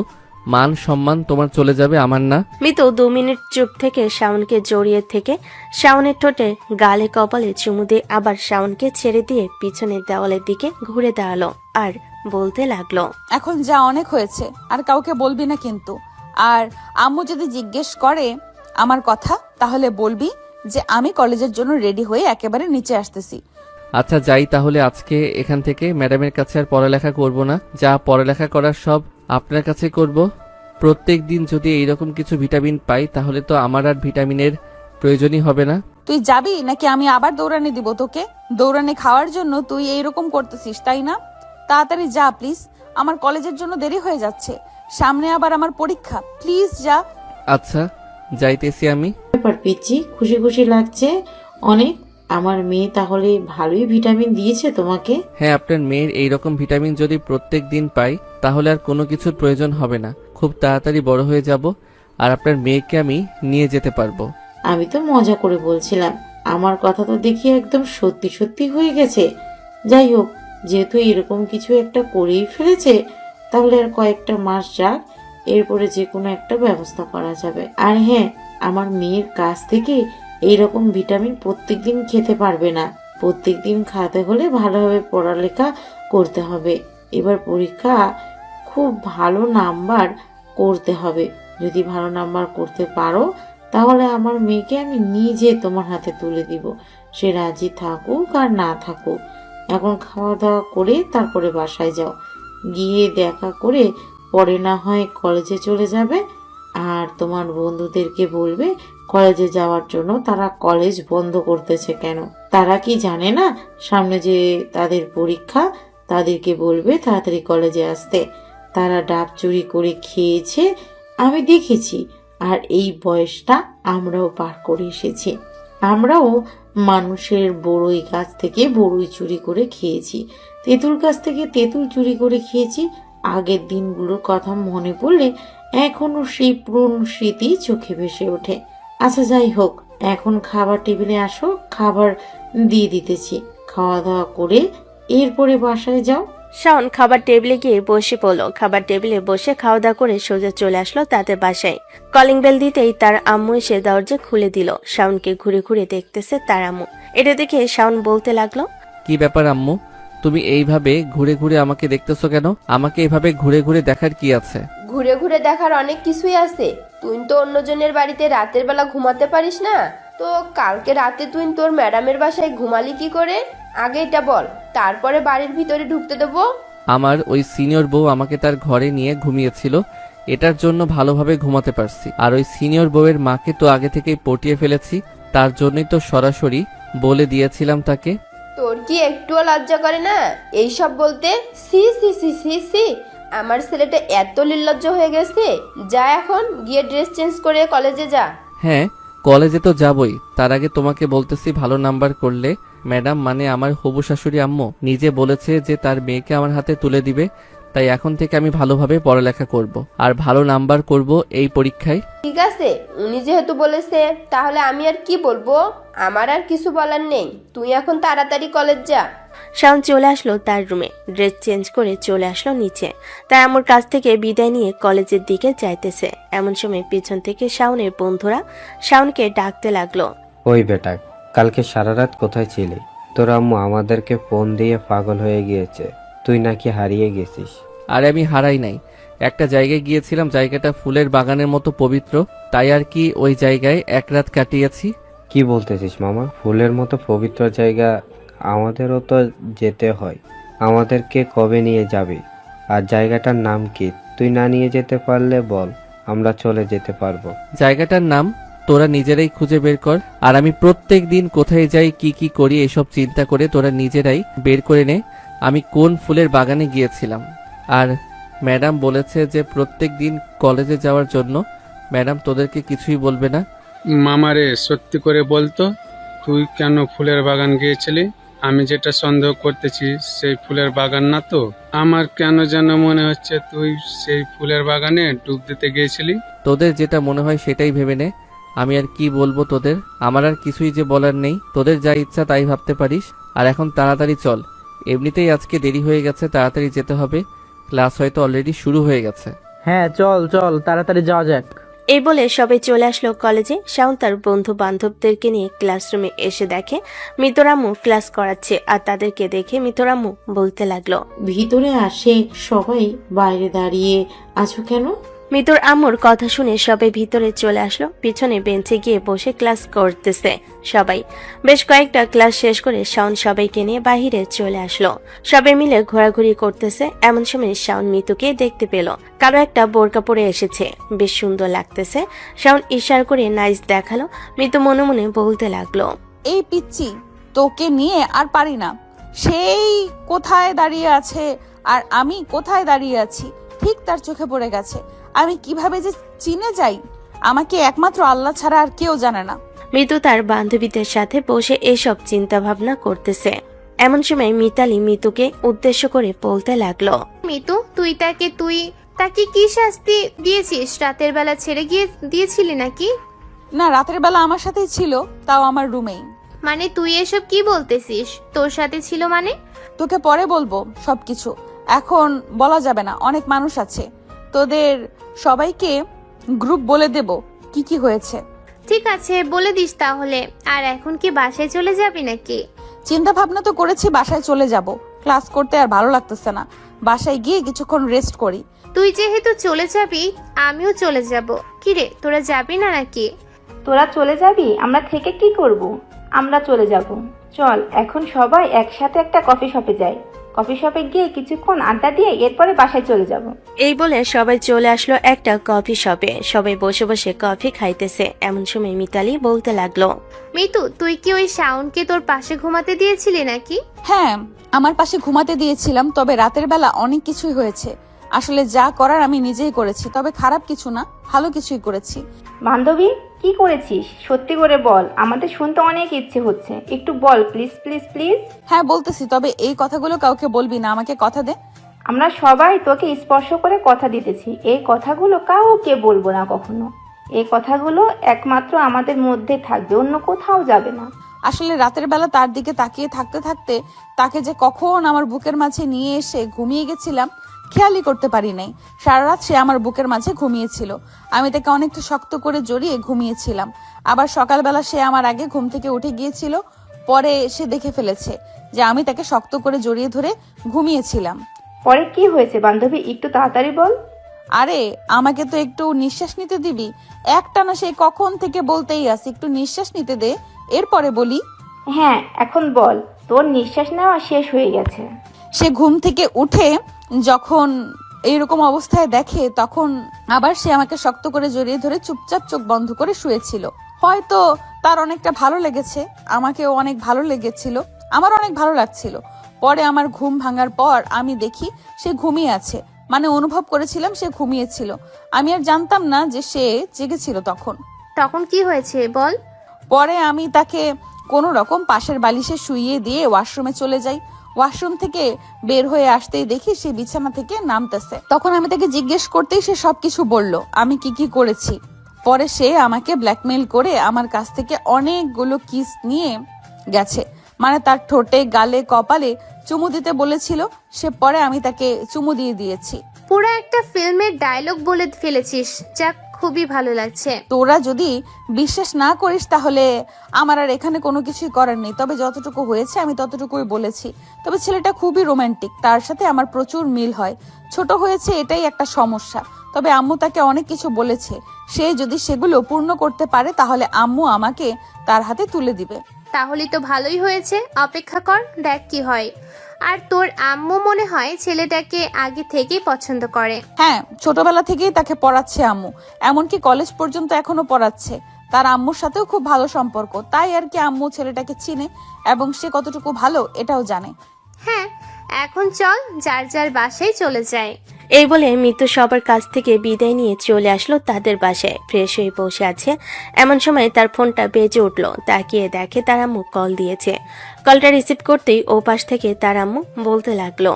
মান সম্মান তোমার চলে যাবে, আমার না। মিতু 2 মিনিট চুপ থেকে শাওনকে জড়িয়ে থেকে শাওনের ঠোঁটে, গালে, কপালে চুমু দিয়ে আবার শাওনকে ছেড়ে দিয়ে পিছনের দেওয়ালের দিকে ঘুরে দাঁড়ালো আর বলতে লাগলো, এখন যা, অনেক হয়েছে, আর কাউকে বলবি না কিন্তু। আর আম্মু যদি জিজ্ঞেস করে আমার কথা, তাহলে বলবি যে আমি কলেজের জন্য রেডি হয়ে একেবারে নিচে আসতেছি। আচ্ছা যাই তাহলে আজকে এখান থেকে। ম্যাডামের কাছে আর পড়ালেখা করব না, যা পড়ালেখা করার সব আপনার কাছে করব। প্রত্যেক দিন যদি এইরকম কিছু ভিটামিন পাই তাহলে তো আমার আর ভিটামিনের প্রয়োজনই হবে না। তুই যাবি নাকি আমি আবার দৌড়ানি দিব তোকে? দৌড়ানি খাওয়ার জন্য তুই এইরকম করতেছিস তাই না? তাড়াতাড়ি যা প্লিজ, আমার কলেজের জন্য দেরি হয়ে যাচ্ছে, সামনে আবার আমার পরীক্ষা। প্লিজ যা। আচ্ছা যাইতেছি আমি। ব্যাপার পিচ্ছি, খুশি খুশি লাগছে অনেক। আমার মেয়ে তাহলে ভালোই ভিটামিন দিয়েছে তোমাকে। হ্যাঁ, আপনার মেয়ের এইরকম ভিটামিন যদি প্রত্যেক দিন পাই তাহলে আর কোনো কিছুর প্রয়োজন হবে না। খুব তাড়াতাড়ি বড় হয়ে যাব আর আপনার মেয়েকে আমি নিয়ে যেতে পারবো। আমি তো মজা করে বলছিলাম, আমার কথা তো দেখি একদম সত্যি সত্যি হয়ে গেছে। যাই হোক, যেহেতু এরকম কিছু একটা করেই ফেলেছে, তাহলে আর কয়েকটা মাস যাক, এরপরে যে কোনো একটা ব্যবস্থা করা যাবে। আর হ্যাঁ, আমার মেয়ের কাছ থেকে এইরকম ভিটামিন প্রত্যেকদিন খেতে পারবে না। প্রত্যেকদিন খাতে হলে ভালোভাবে পড়ালেখা করতে হবে। এবার পরীক্ষা খুব ভালো নাম্বার করতে হবে। যদি ভালো নাম্বার করতে পারো তাহলে আমার মেয়েকে আমি নিজে তোমার হাতে তুলে দিব, সে রাজি থাকুক আর না থাকুক। এখন খাওয়া দাওয়া করে তারপরে বাসায় যাও, গিয়ে দেখা করে পরে না হয় কলেজে চলে যাবে। আর তোমার বন্ধুদেরকে বলবে কলেজে যাওয়ার জন্য তারা কলেজ বন্ধ করতেছে কেন। তারা কি জানে না সামনে যে তাদের পরীক্ষা? তাদেরকে বলবে তাড়াতাড়ি কলেজে আসতে। তারা ডাব চুরি করে খেয়েছে, আমি দেখেছি। আর এই বয়সটা আমরাও পার করে এসেছি। আমরাও মানুষের বড়ই গাছ থেকে বড়ই চুরি করে খেয়েছি, তেঁতুল গাছ থেকে তেঁতুল চুরি করে খেয়েছি। আগের দিনগুলোর কথা মনে পড়লে এখনো সেই পুরনো স্মৃতি চোখে ভেসে ওঠে। আচ্ছা যাই হোক, এখন খাবার টেবিলে আসো, খাবার দিয়ে দিতেছি। খাওয়া দাওয়া করে এরপরে বাসায় যাও। শাওন খাবার টেবিলে গিয়ে বসে পড়ল। খাবার টেবিলে বসে খাওয়া দাওয়া করে সোজা চলে আসলো তাদের বাসায়। কলিং বেল দিতেই তার আম্মু এসে দরজা খুলে দিল। শাওনকে ঘুরে ঘুরে দেখতেছে তার আম্মু। এটা দেখে শাওন বলতে লাগলো, কি ব্যাপার আম্মু, তুমি এইভাবে ঘুরে ঘুরে আমাকে দেখতেছো কেন? আমাকে এইভাবে ঘুরে ঘুরে দেখার কি আছে? ঘুরে ঘুরে দেখার অনেক কিছুই আছে। তুই তো অন্যজনের বাড়িতে রাতের বেলা ঘুমাতে পারিস না, তো কালকে রাতে তুই তোর ম্যাডামের বাসায় ঘুমালি কি করে? আগে এটা বল, তারপরে বাড়ির ভিতরে ঢুকতে দেবো। আমার ওই সিনিয়র বউ আমাকে তার ঘরে নিয়ে ঘুমিয়েছিল, এটার জন্য ভালোভাবে ঘুমাতে পারছি। আর ওই সিনিয়র বউয়ের মাকে তো আগে থেকেই পটিয়ে ফেলেছি, তার জন্যই তো সরাসরি বলে দিয়েছিলাম তাকে। তোর কি একটুও লজ্জা করে না এইসব বলতে? সি সি সি সি সি, আমার ছেলেটা এত নির্লজ্জ হয়ে গেছে। যা এখন গিয়ে ড্রেস চেঞ্জ করে কলেজে যা। হ্যাঁ কলেজে তো যাবই, তার আগে তোমাকে বলতেছি ভালো নাম্বার করলে ম্যাডাম মানে আমার হবু শাশুড়ি আম্মু নিজে বলেছে যে তার মেয়েকে আমার হাতে তুলে দিবে। তাই এখন থেকে আমি ভালোভাবে পড়ালেখা করব আর ভালো নাম্বার করব এই পরীক্ষায়। ঠিক আছে, উনি যেহেতু বলেছে তাহলে আমি আর কি বলবো? আমার আর কিছু বলার নেই। তুই এখন তাড়াতাড়ি কলেজ যা। শাওন চলে আসলো তার রুমে, ড্রেস চেঞ্জ করে চলে আসলো নিচে। তার আম্মুর কাছ থেকে বিদায় নিয়ে কলেজের দিকে যাইতেছে। এমন সময় পিছন থেকে শাওনের বন্ধুরা শাওনকে ডাকতে লাগলো, ওই বেটা, কালকে সারা রাত কোথায় ছিলি? তোর আম্মু আমাদেরকে ফোন দিয়ে পাগল হয়ে গিয়েছে, তুই নাকি হারিয়ে গেছিস। আর আমি হারাই নাই, একটা জায়গায় গিয়েছিলাম, জায়গাটা ফুলের বাগানের মতো পবিত্র, তাই আর কি ওই জায়গায় এক রাত কাটিয়েছি। কি বলতেছিস মামা? ফুলের মতো পবিত্র জায়গা আমাদেরও তো যেতে হয়, আমাদেরকে কবে নিয়ে যাবি? আর জায়গাটার নাম কি? তুই না নিয়ে যেতে পারলে বল, আমরা চলে যেতে পারবো। জায়গাটার নাম তোরা নিজেরাই খুঁজে বের কর, আর আমি প্রত্যেক দিন কোথায় যাই কি কি করি এসব চিন্তা করে তোরা নিজেরাই বের করে নে আমি কোন ফুলের বাগানে গিয়েছিলাম। আর ম্যাডাম বলেছে যে প্রত্যেক দিন কলেজে যাওয়ার জন্য। ম্যাডাম তোদেরকে কিছুই বলবে না। মামারে সত্যি করে বলতো, তুই কেন ফুলের বাগান গিয়েছিলি? আমি যেটা সন্দেহ করতেছি সেই ফুলের বাগান না তো। আমার কেন যেন মনে হচ্ছে তুই সেই ফুলের বাগানে ডুব দিতে গিয়েছিলি। তোদের যেটা মনে হয় সেটাই ভেবে নে, আমি আর কি বলবো তোদের? আমার আর কিছুই যে বলার নেই, তোদের যা ইচ্ছা তাই ভাবতে পারিস। আর এখন তাড়াতাড়ি চল, এমনিতেই আজকে দেরি হয়ে গেছে, তাড়াতাড়ি যেতে হবে, ক্লাস হয়তো অলরেডি শুরু হয়ে গেছে। হ্যাঁ চল চল তাড়াতাড়ি যাওয়া যাক। এই বলে সবাই চলে আসলো কলেজে। শাওন তার বন্ধু বান্ধবদেরকে নিয়ে ক্লাসরুমে এসে দেখে মিতর আম্মু ক্লাস করাচ্ছে। আর তাদেরকে দেখে মিতর আম্মু বলতে লাগলো, ভিতরে আসে সবাই, বাইরে দাঁড়িয়ে আছো কেন? মিতুর আম্মুর কথা শুনে সবাই ভিতরে চলে আসলো। পিছনে বেঞ্চে গিয়ে বসে ক্লাস করতেছে সবাই। বেশ কয়েকটা ক্লাস শেষ করে শাওন সবাইকে নিয়ে বাহিরে চলে আসলো। সবাই মিলে ঘোরাঘুরি করতেছে। এমন সময় শাওন মিতুকে দেখতে পেল। কারো একটা বোরকা পরে এসেছে, বেশ সুন্দর লাগতেছে। শাওন ইশারা করে নাইস দেখালো। মিতু মনে মনে বলতে লাগলো, এই পিচ্চি, তোকে নিয়ে আর পারি না। সেই কোথায় দাঁড়িয়ে আছে আর আমি কোথায় দাঁড়িয়ে আছি ঠিক তার চোখে পড়ে গেছে। আমি কিভাবে যে চিনে যাই, আমাকে একমাত্র আল্লাহ ছাড়া আর কেউ জানে না। মিতু তার বান্ধবীদের সাথে বসে এসব চিন্তা ভাবনা করতেছে। এমন সময় মিতালি মিতুকে উদ্দেশ্য করে বলতে লাগলো, মিতু, তুই তাকে কি শাস্তি দিয়েছিস? রাতের বেলা ছেড়ে গিয়ে দিয়েছিলি নাকি? না, রাতের বেলা আমার সাথেই ছিল, তাও আমার রুমেই। মানে তুই এসব কি বলতেছিস? তোর সাথে ছিল মানে? তোকে পরে বলবো সবকিছু, এখন বলা যাবে না, অনেক মানুষ আছে। তোদের সবাইকে গ্রুপ বলে দেব কি কি হয়েছে। ঠিক আছে, বলে দিস তাহলে। আর এখন কি বাসায় চলে যাবি নাকি? চিন্তা ভাবনা তো করেছি বাসায় চলে যাব, ক্লাস করতে আর ভালো লাগতেছে না, বাসায় গিয়ে কিছুক্ষণ রেস্ট করি। তুই যেহেতু চলে যাবি, আমিও চলে যাব। কিরে, তোরা যাবি না নাকি? তোরা চলে যাবি, আমরা থেকে কি করব? আমরা চলে যাব। চল এখন সবাই একসাথে একটা কফি শপে যাই। কফি শপে গিয়ে কিছুক্ষণ আড্ডা দিয়ে এরপরে বাসায় চলে যাব। এই বলে সবাই চলে আসলো একটা কফি শপে। সবাই বসে বসে কফি খাইতেছে। এমন সময় মিতালি বলতে লাগলো, মিতু, তুই কি ওই শাওনকে তোর পাশে ঘুমাতে দিয়েছিলি নাকি? হ্যাঁ, আমার পাশে ঘুমাতে দিয়েছিলাম, তবে রাতের বেলা অনেক কিছুই হয়েছে। আসলে যা করার আমি নিজেই করেছি, তবে খারাপ কিছু না, ভালো কিছুই করেছি। বান্ধবী, কি করেছিস? সত্যি করে বল, আমাদের শুনতে অনেক ইচ্ছে হচ্ছে। একটু বল প্লিজ প্লিজ প্লিজ। হ্যাঁ বলতেছি, তবে এই কথাগুলো কাউকে বলবি না, আমাকে কথা দে। আমরা সবাই তোকে স্পর্শ করে কথা দিতেছি, এই কথাগুলো কাউকে বলবো না কখনো। এই কথাগুলো একমাত্র আমাদের মধ্যে থাকবে, অন্য কোথাও যাবে না। আসলে রাতের বেলা তার দিকে তাকিয়ে থাকতে থাকতে তাকে যে কখন আমার বুকের মাঝে নিয়ে এসে ঘুমিয়ে গেছিলাম খেয়ালই করতে পারি নাই। সারা রাত সে আমার বুকের মাঝে ঘুমিয়েছিল, আমি তাকে অনেকটা শক্ত করে জড়িয়ে ঘুমিয়েছিলাম। আবার সকালবেলা সে আমার আগে ঘুম থেকে উঠে গিয়েছিল, পরে সে দেখে ফেলেছে যে আমি তাকে শক্ত করে জড়িয়ে ধরে ঘুমিয়েছিলাম। পরে কি হয়েছে বান্ধবী, একটু তাড়াতাড়ি বল। আরে আমাকে তো একটু নিঃশ্বাস নিতে দিবি, একটানা সেই কখন থেকে বলতেই আছি, একটু নিঃশ্বাস নিতে দে, এরপরে বলি। হ্যাঁ এখন বল, তোর নিঃশ্বাস নেওয়া শেষ হয়ে গেছে। সে ঘুম থেকে উঠে যখন এইরকম অবস্থায় দেখে, তখন আবার সে আমাকে শক্ত করে জড়িয়ে ধরে চুপচাপ চোখ বন্ধ করে শুয়েছিল। হয়তো তার অনেকটা ভালো লেগেছে, আমাকেও অনেক ভালো লেগেছিল, আমার অনেক ভালো লাগছিল। পরে আমার ঘুম ভাঙার পর আমি দেখি সে ঘুমিয়ে আছে, মানে অনুভব করেছিলাম সে ঘুমিয়েছিল, আমি আর জানতাম না যে সে জেগেছিল। তখন কি হয়েছে বল। পরে আমি তাকে কোনো রকম পাশের বালিশে শুইয়ে দিয়ে ওয়াশরুমে চলে যাই। ওয়াশরুম থেকে বের হয়ে আসতেই দেখি সে বিছানা থেকে নামতেছে। তখন আমি তাকে জিজ্ঞেস করতেই সে সবকিছু বলল, আমি কি কি করেছি। পরে সে আমাকে ব্ল্যাকমেইল করে আমার কাছ থেকে অনেকগুলো কিস নিয়ে গেছে, মানে তার ঠোঁটে, গালে, কপালে চুমু দিতে বলেছিল। সে পরে আমি তাকে চুমু দিয়ে দিয়েছি। পুরো একটা ফিল্মের ডায়লগ বলে ফেলেছিস, যাক খুবই ভালো লাগছে। তোরা যদি বিশ্বাস না করিস তাহলে আমার আর এখানে কোনো কিছুই করার নেই, তবে যতটুকু হয়েছে আমি ততটুকুই বলেছি। তবে ছেলেটা খুবই রোমান্টিক, তার সাথে আমার প্রচুর মিল হয়। ছোট হয়েছে এটাই একটা সমস্যা, তবে আম্মু তাকে অনেক কিছু বলেছে, সে যদি সেগুলো পূর্ণ করতে পারে তাহলে আম্মু আমাকে তার হাতে তুলে দিবে। তাহলে তো ভালোই হয়েছে, অপেক্ষা কর, দেখ কি হয়। আর তোর আম্মু মনে হয় ছেলেটাকে আগে থেকেই পছন্দ করে। হ্যাঁ, ছোটবেলা থেকেই তাকে পড়াচ্ছে আম্মু, এমনকি কলেজ পর্যন্ত এখনো পড়াচ্ছে। তার আম্মুর সাথেও খুব ভালো সম্পর্ক, তাই আর কি আম্মু ছেলেটাকে চিনে এবং সে কতটুকু ভালো এটাও জানে। হ্যাঁ, এখন চল যার যার বাসায় চলে যায়। এই বলে মিতু সবার কাছ থেকে বিদায় নিয়ে চলে আসলো তাদের বাসায়। ফ্রেশ হয়ে বসে আছে, এমন সময় তার ফোনটা বেজে উঠলো। তাকিয়ে দেখে তার আম্মু কল দিয়েছে। কলটা রিসিভ করতেই ও পাশ থেকে তার আম্মু বলতে লাগলো,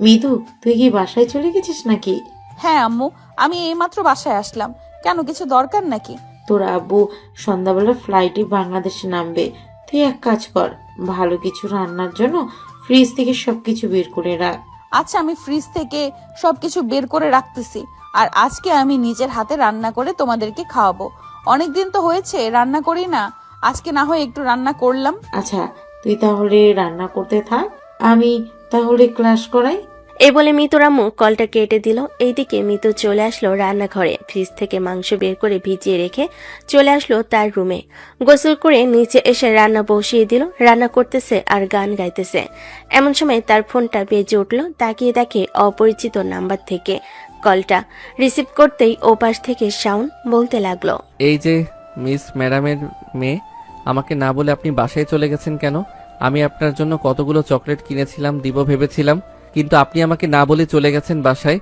মিতু, তুই কি বাসায় চলে গেছিস নাকি? হ্যাঁ আম্মু, আমি এইমাত্র বাসায় আসলাম। কেন, কিছু দরকার নাকি? তোর আব্বু সন্ধ্যাবেলা ফ্লাইটে বাংলাদেশে নামবে। তুই এক কাজ কর, ভালো কিছু রান্নার জন্য ফ্রিজ থেকে সবকিছু বের করে রাখ। আচ্ছা, আমি ফ্রিজ থেকে সবকিছু বের করে রাখতেছি, আর আজকে আমি নিজের হাতে রান্না করে তোমাদেরকে খাওয়াবো। অনেকদিন তো হয়েছে রান্না করি না, আজকে না হয় একটু রান্না করলাম। আচ্ছা, তুই তাহলে রান্না করতে থাক, আমি তাহলে ক্লাস করাই। এই বলে মিতুর আম্মু কলটা কেটে দিল। এইদিকে মিতু চলে আসলো রান্নাঘরে, ফ্রিজ থেকে মাংস বের করে ভিজিয়ে রেখে চলে আসলো তার রুমে। গোসল করে নিচে এসে রান্না বসিয়ে দিল। রান্না করতেছে আর গান গাইতেছে। এমন সময় তার ফোনটা বেজে উঠল। তাকিয়ে দেখে অপরিচিত নাম্বার থেকে কলটা। রিসিভ করতেই ওপাশ থেকে শাওন বলতে লাগলো, এই যে মিস ম্যাডামের মেয়ে, আমাকে না বলে আপনি বাসায় চলে গেছেন কেন? আমি আপনার জন্য কতগুলো চকলেট কিনেছিলাম, দিব ভেবেছিলাম, কিন্তু আপনি আমাকে না বলে চলে গেছেন বাসায়।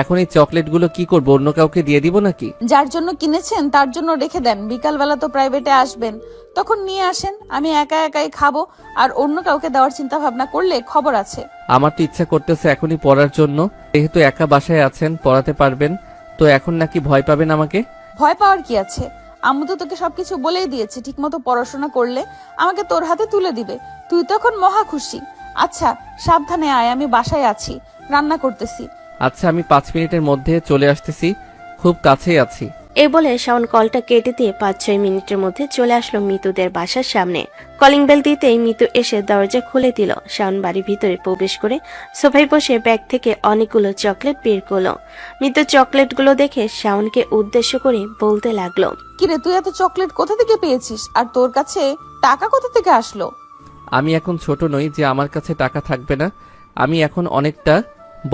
এখন এই চকলেটগুলো কি করব? অন্য কাউকে দিয়ে দিব নাকি? যার জন্য কিনেছেন তার জন্য রেখে দেন, বিকালবেলা তো প্রাইভেটে আসবেন, তখন নিয়ে আসেন। আমি একা একাই খাবো, আর অন্য কাউকে দেওয়ার চিন্তা ভাবনা করলে খবর আছে। আমার তো ইচ্ছা করতেছে এখনই পড়ার জন্য, যেহেতু একা বাসায় আছেন, পড়াতে পারবেন। তো এখন নাকি ভয় পাবেন আমাকে? ভয় পাওয়ার কি আছে? আম্মু তো তোকে সবকিছু বলেই দিয়েছে, ঠিকমতো পড়াশোনা করলে আমাকে তোর হাতে তুলে দিবে। তুই তো এখন মহা খুশি। আচ্ছা সাবধানে আয়, আমি বাসায় আছি, রান্না করতেছি। আচ্ছা, আমি 5 মিনিটের মধ্যে চলে আসতেছি, খুব কাছেই আছি। এই বলে শাওন কলটা কেটে দিয়ে 5-6 মিনিটের মধ্যে চলে আসলো মিতুদের বাসার সামনে। কলিং বেল দিতেই মিতু এসে দরজা খুলে দিল। শাওন বাড়ির ভিতরে প্রবেশ করে সোফায় বসে ব্যাগ থেকে অনেকগুলো চকলেট বের করলো। মিতু চকলেটগুলো দেখে শাওনকে উদ্দেশ্য করে বলতে লাগলো, কিরে তুই এত চকলেট কোথা থেকে পেয়েছিস, আর তোর কাছে টাকা কোথা থেকে আসলো? আমি এখন ছোট নই যে আমার কাছে টাকা থাকবে না। আমি এখন অনেকটা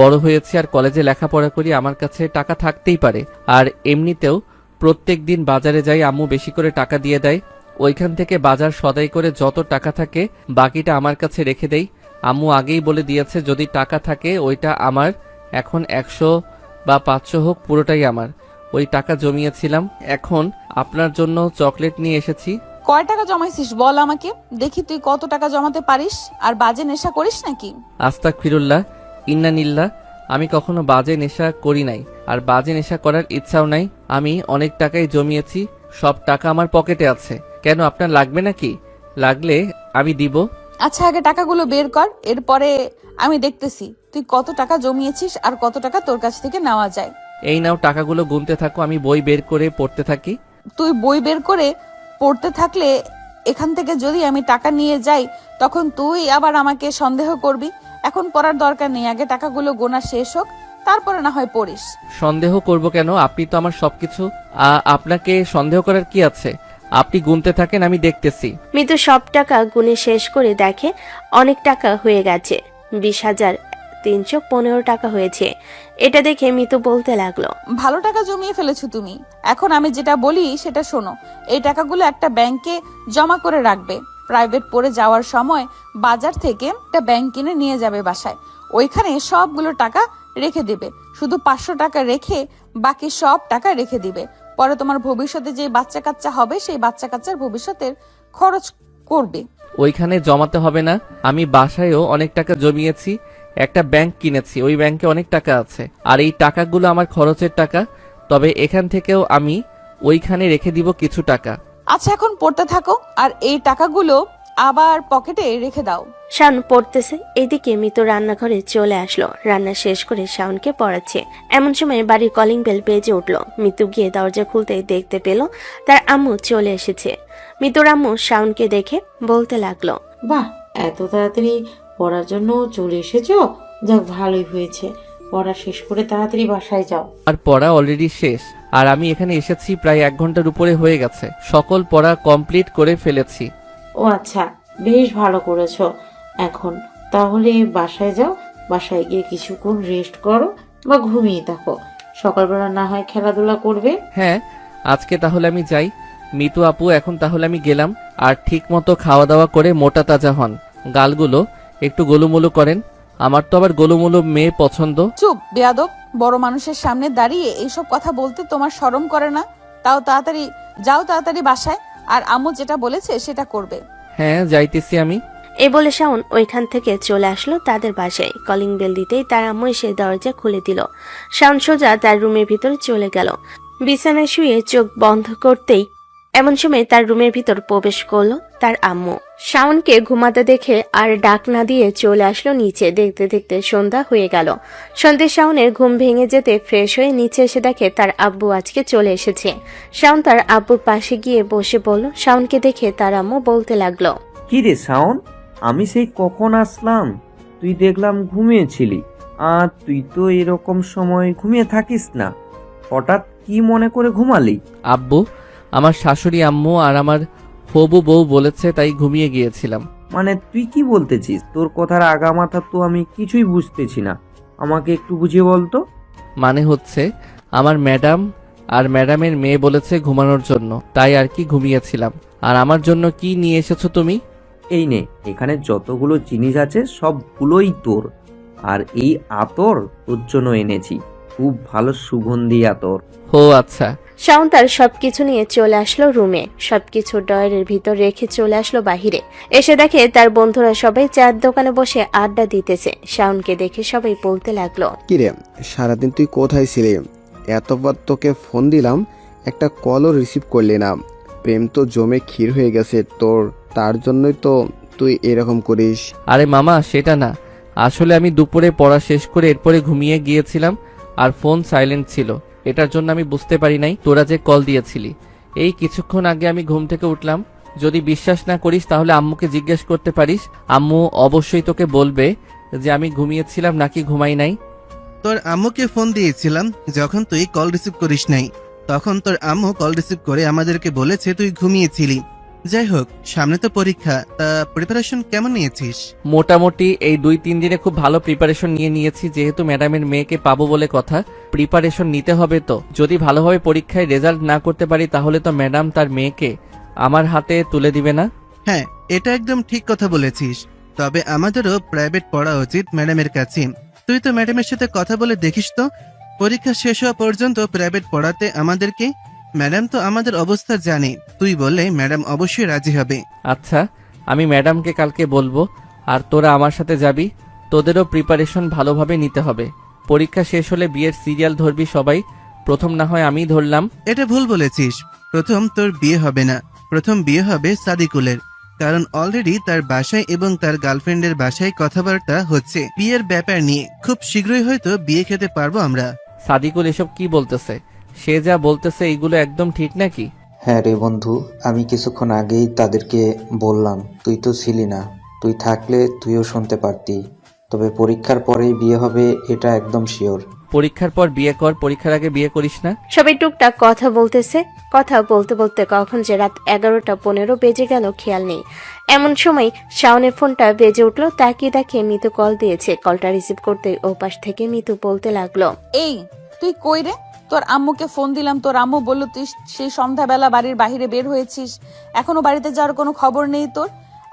বড় হয়েছি আর কলেজে লেখাপড়া করি, আমার কাছে টাকা থাকতেই পারে। আর এমনিতেও প্রত্যেক দিন বাজারে যাই, আম্মু বেশি করে টাকা দিয়ে দেয়। ওইখান থেকে বাজার সদাই করে যত টাকা থাকে বাকিটা আমার কাছে রেখে দেই। আম্মু আগেই বলে দিয়েছে যদি টাকা থাকে ওইটা আমার। এখন 100 বা 500 হোক, পুরোটাই আমার। ওই টাকা জমিয়েছিলাম, এখন আপনার জন্য চকলেট নিয়ে এসেছি। কয় টাকা জমাইছিস বল আমাকে, দেখি তুই কত টাকা জমাতে পারিস। আর বাজে নেশা করিস নাকি? আস্তাগফিরুল্লাহ, ইন্নানিল্লাহ। আমি কখনো বাজে নেশা করি নাই, আর বাজে নেশা করার ইচ্ছাও নাই। আমি অনেক টাকাই জমিয়েছি, সব টাকা আমার পকেটে আছে। কেন, আপনার লাগবে নাকি? লাগলে আমি দিব। আচ্ছা আগে টাকাগুলো বের কর, এরপরে আমি দেখতেছি তুই কত টাকা জমিয়েছিস আর কত টাকা তোর কাছ থেকে নেওয়া যায়। এই নাও টাকাগুলো গুনতে থাকো, আমি বই বের করে পড়তে থাকি। তুই বই বের করে পড়তে থাকলে এখান থেকে যদি আমি টাকা নিয়ে যাই তখন তুই আবার আমাকে সন্দেহ করবি। এখন পড়ার দরকার নেই, আগে টাকাগুলো গোনা শেষ হোক, তারপরে না হয় পড়িস। সন্দেহ করব কেন? আপনি তো আমার সবকিছু। আপনাকে সন্দেহ করার কি আছে? আপনি গুনতে থাকেন, আমি দেখতেছি। মিতু সব টাকা গুনে শেষ করে দেখে অনেক টাকা হয়ে গেছে। 20,315 টাকা হয়েছে। এটা দেখে মিতু বলতে লাগলো, ভালো টাকা জমিয়ে ফেলেছো তুমি। এখন আমি যেটা বলি সেটা শোনো। এই টাকাগুলো একটা ব্যাংকে জমা করে রাখবে। প্রাইভেট পড়ে যাওয়ার সময় বাজার থেকে একটা ব্যাংক কিনে নিয়ে যাবে বাসায়, ওইখানে সবগুলো টাকা রেখে দিবে। শুধু 500 টাকা রেখে বাকি সব টাকা রেখে দিবে। পরে তোমার ভবিষ্যতে যে বাচ্চা কাচ্চা হবে সেই বাচ্চা কাচ্চার ভবিষ্যতের খরচ করবে। ওইখানে জমাতে হবে না, আমি বাসায়ও অনেক টাকা জমিয়েছি, একটা ব্যাংক কিনেছি, ওই ব্যাংকে অনেক টাকা আছে। আর এই টাকাগুলো আমার খরচের টাকা, তবে এখান থেকেও আমি ওইখানে রেখে দিব কিছু টাকা। আচ্ছা এখন পড়তে থাকো, আর এই টাকাগুলো আবার পকেটে রেখে দাও। শাওন পড়তেছে। এদিকে মিতু রান্নাঘরে চলে আসলো। রান্না শেষ করে শাওনকে পড়াচ্ছে। এমন সময় বাড়ির কলিং বেল বেজে উঠলো। মিতু গিয়ে দরজা খুলতে দেখতে পেল তার আম্মু চলে এসেছে। মিতুর আম্মু শাওনকে দেখে বলতে লাগলো, বাহ, এত তাড়াতাড়ি পড়ার জন্য চলে এসেছো? যাক, ভালোই হয়েছে। পড়া শেষ করে তাড়াতাড়ি বাসায় যাও। আর পড়া অলরেডি শেষ, আর আমি এখানে এসেছি প্রায় 1 ঘন্টার উপরে হয়ে গেছে। সকল পড়া কমপ্লিট করে ফেলেছি। ও আচ্ছা, বেশ ভালো করেছো। এখন তাহলে বাসায় যাও, বাসায় গিয়ে কিছুক্ষণ রেস্ট করো বা ঘুমিয়ে থাকো। সকালবেলা না হয় খেলাধুলা করবে। হ্যাঁ, আজকে তাহলে আমি যাই। মিতু আপু, এখন তাহলে আমি গেলাম। আর ঠিক মতো খাওয়া দাওয়া করে মোটা তাজা হন, গালগুলো একটু গোলুমোলু করেন। আমার তো আবার গোলুমোলু মেয়ে পছন্দ। চুপ বেয়াদব, বড় মানুষের সামনে দাঁড়িয়ে এইসব কথা বলতে তোমার শরম করে না? তাও তাড়াতাড়ি যাও, তাড়াতাড়ি বাসায়। আর আম্মু যেটা বলেছে সেটা করবে। হ্যাঁ, যাইতেছি আমি। এই বলে শাওন ওইখান থেকে চলে আসলো তাদের বাসায়। কলিং বেল দিতেই তার আম্মু এসে দরজা খুলে দিল। শাওন সোজা তার রুমের ভিতরে চলে গেল। বিছানায় শুয়ে চোখ বন্ধ করতেই এমন সময় তার রুমের ভিতর প্রবেশ করলো তার আম্মু। শাওনকে ঘুমাতে দেখে আর ডাক না দিয়ে চলে আসলো নিচে। দেখতে দেখতে সন্ধ্যা হয়ে গেল। সন্ধ্যে শাওনের ঘুম ভেঙে যেতে ফ্রেশ হয়ে নিচে এসে দেখে তার আব্বু আজকে চলে এসেছে। শাওন তার আব্বুর পাশে গিয়ে বসে বলল। শাওনকে দেখে তার আম্মু বলতে লাগলো, কি রে শাওন, আমি সেই কখন আসলাম, তুই দেখলাম ঘুমিয়েছিলি। তুই তো এরকম সময় ঘুমিয়ে থাকিস না, হঠাৎ কি মনে করে ঘুমালি? আব্বু, আমার শাশুড়ি আম্মু আর আমার হবু বউ বলেছে তাই ঘুমিয়ে গিয়েছিলাম। মানে তুই কি বলতেছিস? তোর কথার আগামাথা তো আমি কিছুই বুঝতেছি না, আমাকে একটু বুঝিয়ে বলতো। মানে হচ্ছে আমার ম্যাডাম আর ম্যাডামের মেয়ে বলেছে ঘুমানোর জন্য, তাই আর কি ঘুমিয়েছিলাম। আর আমার জন্য কি নিয়ে এসেছো তুমি? এই নে, এখানে যতগুলো জিনিস আছে সবগুলোই তোর। আর এই আতর তোর জন্য এনেছি, খুব ভালো সুগন্ধি আতর। ও আচ্ছা। শাওন তার সবকিছু নিয়ে চলে আসলো রুমে, সবকিছু ড্রয়ারের ভিতর রেখে চলে আসলো বাহিরে। এসে দেখে তার বন্ধুরা সবাই চায়ের দোকানে বসে আড্ডা দিতেছে। শাওনকে দেখে সবাই বলতে লাগলো, কিরে সারাদিন তুই কোথায় ছিলি? এতবার তোকে ফোন দিলাম, একটা কলও রিসিভ করলি না। প্রেম তো জমে ক্ষীর হয়ে গেছে তোর, তার জন্যই তো তুই এরকম করিস। আরে মামা, সেটা না, আসলে আমি দুপুরে পড়া শেষ করে এরপরে ঘুমিয়ে গিয়েছিলাম আর ফোন সাইলেন্ট ছিল, এটার জন্য আমি বুঝতে পারি নাই তোরা যে কল দিয়েছিলি। এই কিছুক্ষণ আগে আমি ঘুম থেকে উঠলাম। যদি বিশ্বাস না করিস তাহলে আম্মুকে জিজ্ঞেস করতে পারিস, আম্মু অবশ্যই তোকে বলবে যে আমি ঘুমিয়েছিলাম নাকি ঘুমাই নাই। তোর আম্মুকে ফোন দিয়েছিলাম যখন তুই কল রিসিভ করিস নাই, তখন তোর আম্মু কল রিসিভ করে আমাদেরকে বলেছে তুই ঘুমিয়েছিলি। যাই হোক, সামনে তো পরীক্ষা, তা প্রিপারেশন কেমন নিয়েছিস? মোটামুটি এই 2-3 দিনে খুব ভালো প্রিপারেশন নিয়েছি, যেহেতু ম্যাডামের মেয়েকে পাবো বলে কথা, প্রিপারেশন নিতে হবে। তো যদি ভালোভাবে পরীক্ষায় রেজাল্ট না করতে পারি তাহলে তো ম্যাডাম তার মেয়েকে আমার হাতে তুলে দিবে না। হ্যাঁ, এটা একদম ঠিক কথা বলেছিস। তবে আমাদেরও প্রাইভেট পড়া উচিত ম্যাডামের কাছে। তুই তো ম্যাডামের সাথে কথা বলে দেখিস তো, পরীক্ষা শেষ হওয়া পর্যন্ত প্রাইভেট পড়াতে আমাদেরকে। ম্যাডাম তো আমাদের অবস্থা জানে, তুই বললে ম্যাডাম অবশ্যই রাজি হবে। আচ্ছা, আমি ম্যাডামকে কালকে বলবো। আর তোরা আমার সাথে যাবি, তোদেরও প্রিপারেশন ভালোভাবে নিতে হবে। পরীক্ষা শেষ হলে বিয়ের সিরিয়াল ধরবি সবাই, প্রথম না হয় আমিই ধরলাম। এটা ভুল বলেছিস, প্রথম তোর বিয়ে হবে না, প্রথম বিয়ে হবে সাদিকুলের। কারণ অলরেডি তার বাসায় এবং তার গার্লফ্রেন্ডের বাসায় কথাবার্তা হচ্ছে বিয়ের ব্যাপার নিয়ে। খুব শীঘ্রই হয়তো বিয়ে খেতে পারবো আমরা। সাদিকুল এসব কি বলতেছে? সে যা বলতেছে এইগুলো একদম ঠিক নাকি? হ্যাঁ রে বন্ধু, আমি কিছুক্ষণ আগেই তাদেরকে বললাম, তুই তো ছিলি না, তুই থাকলে তুইও শুনতে পারতি। তবে পরীক্ষার পরেই বিয়ে হবে, এটা একদম শিওর। পরীক্ষার পর বিয়ে কর, পরীক্ষার আগে বিয়ে করিস না। সবাই টুকটাক কথা বলতেছে। কথা বলতে বলতে কখন যে রাত 11:15 বেজে গেল খেয়াল নেই। এমন সময় শাওনের ফোনটা বেজে উঠলো। তাকিয়ে দেখে মিতু কল দিয়েছে। কলটা রিসিভ করতে ওপাশ থেকে মিতু বলতে লাগলো, এই তুই কই রে? তোর আম্মুকে ফোন দিলাম, তোর আম্মু বলল তুই সেই সন্ধ্যাবেলা বাড়ির বাইরে বের হয়েছিস, এখনো বাড়িতে যাওয়ার কোনো খবর নেই তোর।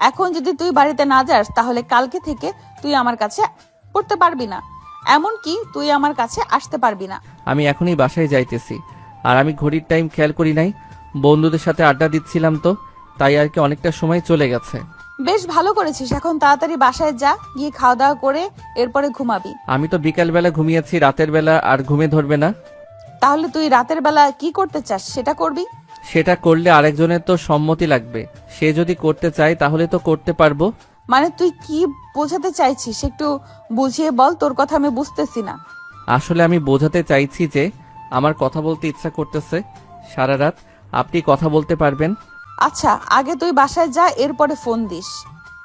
এখন যদি তুই বাড়িতে না যাস তাহলে কালকে থেকে তুই আমার কাছে পড়তে পারবি না, এমনকি তুই আমার কাছে আসতে পারবি না। আমি এখনই বাসায় যাইতেছি। আর আমি ঘড়ির টাইম খেয়াল করি নাই, বন্ধুদের সাথে আড্ডা দিচ্ছিলাম তো, তাই আর কি অনেকটা সময় চলে গেছে। বেশ ভালো করেছিস, এখন তাড়াতাড়ি বাসায় যা, গিয়ে খাওয়া দাওয়া করে এরপরে ঘুমাবি। আমি তো বিকাল বেলা ঘুমিয়েছি, রাতের বেলা আর ঘুমে ধরবে না। তাহলে তুই রাতের বেলা কি করতে চাস সেটা করবি। সেটা করলে আরেকজনের তো সম্মতি লাগবে, সে যদি করতে চায় তাহলে তো করতে পারবো। মানে তুই কি বোঝাতে চাইছিস একটু বুঝিয়ে বল, তোর কথা আমি বুঝতেছি না। আসলে আমি বোঝাতে চাইছি যে আমার কথা বলতে ইচ্ছা করতেছে, সারা রাত আপনি কথা বলতে পারবেন। আচ্ছা, আগে তুই বাসায় যা, এরপরে ফোন দিস,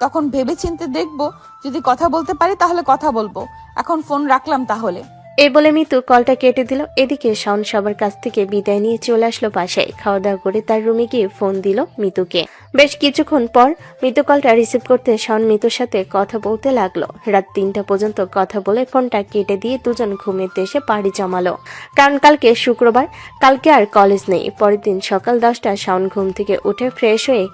তখন ভেবে চিন্তে দেখবো, যদি কথা বলতে পারি তাহলে কথা বলবো। এখন ফোন রাখলাম তাহলে। এই বলে মিতু কলটা কেটে দিল। এদিকে শাওন সবার কাছ থেকে বিদায় নিয়ে চলে আসলো বাসায়। খাওয়া দাওয়া করে তার রুমে গিয়ে ফোন দিল মিতুকে। বেশ কিছুক্ষণ পর মিতু কলটা রিসিভ করতে শাওন মিতুর সাথে কথা বলতে লাগলো। রাত 3টা পর্যন্ত কথা বলে ফোনটা কেটে দিয়ে দুজন ঘুমের দেশে পাড়ি জমালো। কারণ কালকে শুক্রবার, কালকে আর কলেজ নেই। পরের দিন সকাল 10টা শাওন ঘুম থেকে উঠে ফ্রেশ হয়ে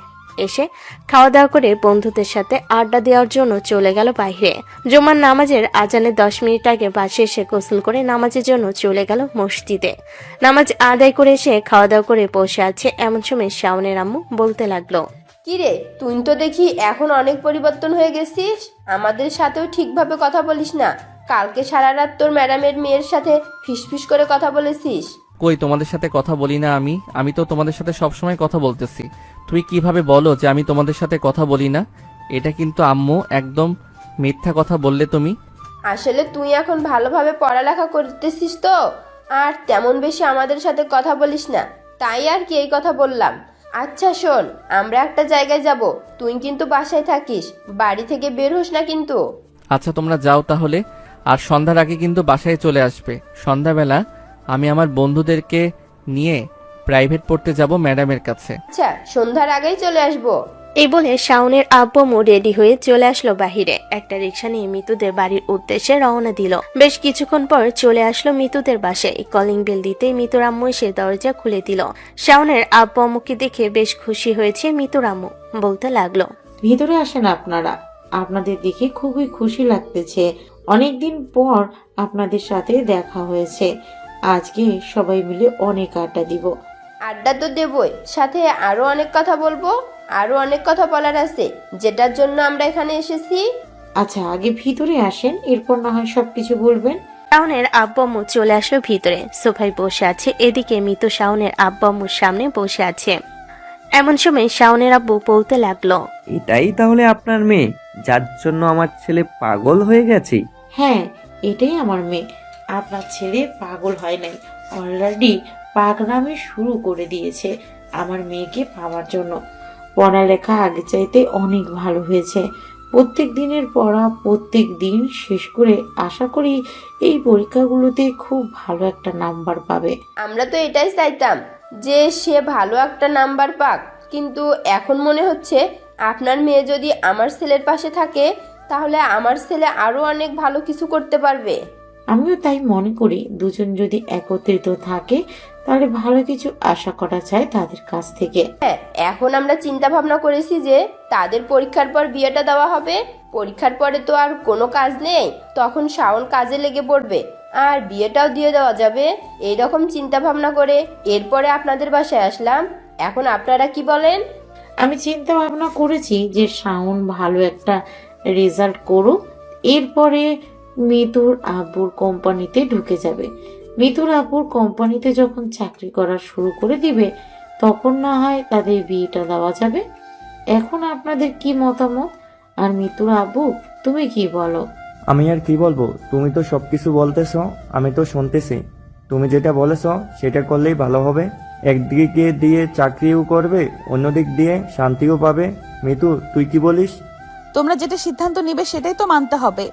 এসে খাওয়া দাওয়া করে বন্ধুদের সাথে আড্ডা দেওয়ার জন্য চলে গেল বাইরে। জুমার নামাজের আজানের 10 মিনিট আগে বাসে এসে গোসল করে নামাজের জন্য চলে গেল মসজিদে। নামাজ আদায় করে এসে খাওয়া দাওয়া করে বসে আছে। এমন সময় শাওনের আম্মু বলতে লাগলো, কিরে, তুই তো দেখি এখন অনেক পরিবর্তন হয়ে গেছিস, আমাদের সাথেও ঠিকভাবে কথা বলিস না। কালকে সারা রাত তোর ম্যাডামের মেয়ের সাথে ফিসফিস করে কথা বলেছিস। কই, তোমাদের সাথে কথা বলি না আমি তো তোমাদের সাথে সবসময় কথা বলতেছি। তুমি কিভাবে বলো যে আমি তোমাদের সাথে কথা বলি না? এটা কিন্তু আম্মু একদম মিথ্যা কথা বললে তুমি। আসলে তুই এখন ভালোভাবে পড়ালেখা করতেছিস তো, আর তেমন বেশি আমাদের সাথে কথা বলিস না, তাই আর কি এই কথা বললাম। আচ্ছা শোন, আমরা একটা জায়গায় যাব, তুই কিন্তু বাসায় থাকিস, বাড়ি থেকে বের হোস না কিন্তু। আচ্ছা তোমরা যাও তাহলে, আর সন্ধ্যার আগে কিন্তু বাসায় চলে আসবে। সন্ধ্যাবেলা আমি আমার বন্ধুদেরকে নিয়ে প্রাইভেট পড়তে যাব ম্যাডামের কাছে। আচ্ছা, সন্ধ্যার আগেই চলে আসবো। এই বলে শাওনের আব্বু আম্মু রেডি হয়ে চলে আসলো বাহিরে। একটা রিক্সা নিয়ে মিতুদের বাড়ির উদ্দেশ্যে রওনা দিল। বেশ কিছুক্ষণ পর চলে আসলো মিতুদের বাসায়। কলিং বেল দিতেই মিতুর আম্মু এসে দরজা খুলে দিল। শাওনের আব্বু আম্মুকে দেখে বেশ খুশি হয়েছে মিতুর আম্মু, বলতে লাগলো, ভিতরে আসেন আপনারা, আপনাদের দেখে খুবই খুশি লাগতেছে। অনেকদিন পর আপনাদের সাথে দেখা হয়েছে। আজকে সবাই মিলে অনেক আড্ডা দিব। আড্ডা তো দেবই, সাথে আরো অনেক কথা বলবো। আরো অনেক কথা বলার আছে, যেটার জন্য আমরা এখানে এসেছি। আচ্ছা, আগে ভিতরে আসেন, এরপর না হয় সবকিছু বলবেন। শাওনের আব্বু আম্মু চলে আসলো ভিতরে। সোফায় বসে আছে। এদিকে মিতু শাওনের আব্বু আম্মুর সামনে বসে আছে। এমন সময় শাওনের আব্বু বলতে লাগলো, এটাই তাহলে আপনার মেয়ে, যার জন্য আমার ছেলে পাগল হয়ে গেছে? হ্যাঁ, এটাই আমার মেয়ে। আপনার ছেলে পাগল হয় নাই, অলরেডি পাগলামি শুরু করে দিয়েছে আমার মেয়েকে পাওয়ার জন্য। পড়ালেখা আগে চাইতে অনেক ভালো হয়েছে। প্রত্যেক দিনের পড়া প্রত্যেক দিন শেষ করে আশা করি এই পরীক্ষাগুলোতে খুব ভালো একটা নাম্বার পাবে। আমরা তো এটাই চাইতাম যে সে ভালো একটা নাম্বার পাক, কিন্তু এখন মনে হচ্ছে আপনার মেয়ে যদি আমার ছেলের পাশে থাকে তাহলে আমার ছেলে আরো অনেক ভালো কিছু করতে পারবে। আমিও তাই মনে করি, দুজন যদি একত্রিত থাকে তাহলে ভালো কিছু আশা করা যায় তাদের কাছ থেকে। হ্যাঁ, এখন আমরা চিন্তা ভাবনা করেছি যে তাদের পরীক্ষার পর বিয়েটা দেওয়া হবে। পরীক্ষার পরে তো আর কোনো কাজ নেই, তখন শাওন কাজে লেগে পড়বে আর বিয়েটাও দিয়ে দেওয়া যাবে। এইরকম চিন্তা ভাবনা করে এরপরে আপনাদের বাসায় আসলাম। এখন আপনারা কি বলেন? আমি চিন্তা ভাবনা করেছি যে শাওন ভালো একটা রেজাল্ট করুক, এরপরে মিতুর আব্বুর কোম্পানিতে ঢুকে যাবে। মিতুর আব্বুর কোম্পানিতে যখন চাকরি করা শুরু করে দিবে তখন না হয় তাদের বিয়েটা দেওয়া যাবে। এখন আপনাদের কি মতামত? আর মিতুর আব্বু, তুমি কি বলো? আমি আর কি বলবো, তুমি তো সবকিছু বলতেছো, আমি তো শুনতেছি। তুমি যেটা বলেছো সেটা করলেই ভালো হবে। একদিকে দিয়ে চাকরিও করবে, অন্যদিক দিয়ে শান্তিও পাবে। মিতু, তুই কি বলিস? তোমরা যেটা সিদ্ধান্ত নিবে সেটাই তো মানতে হবে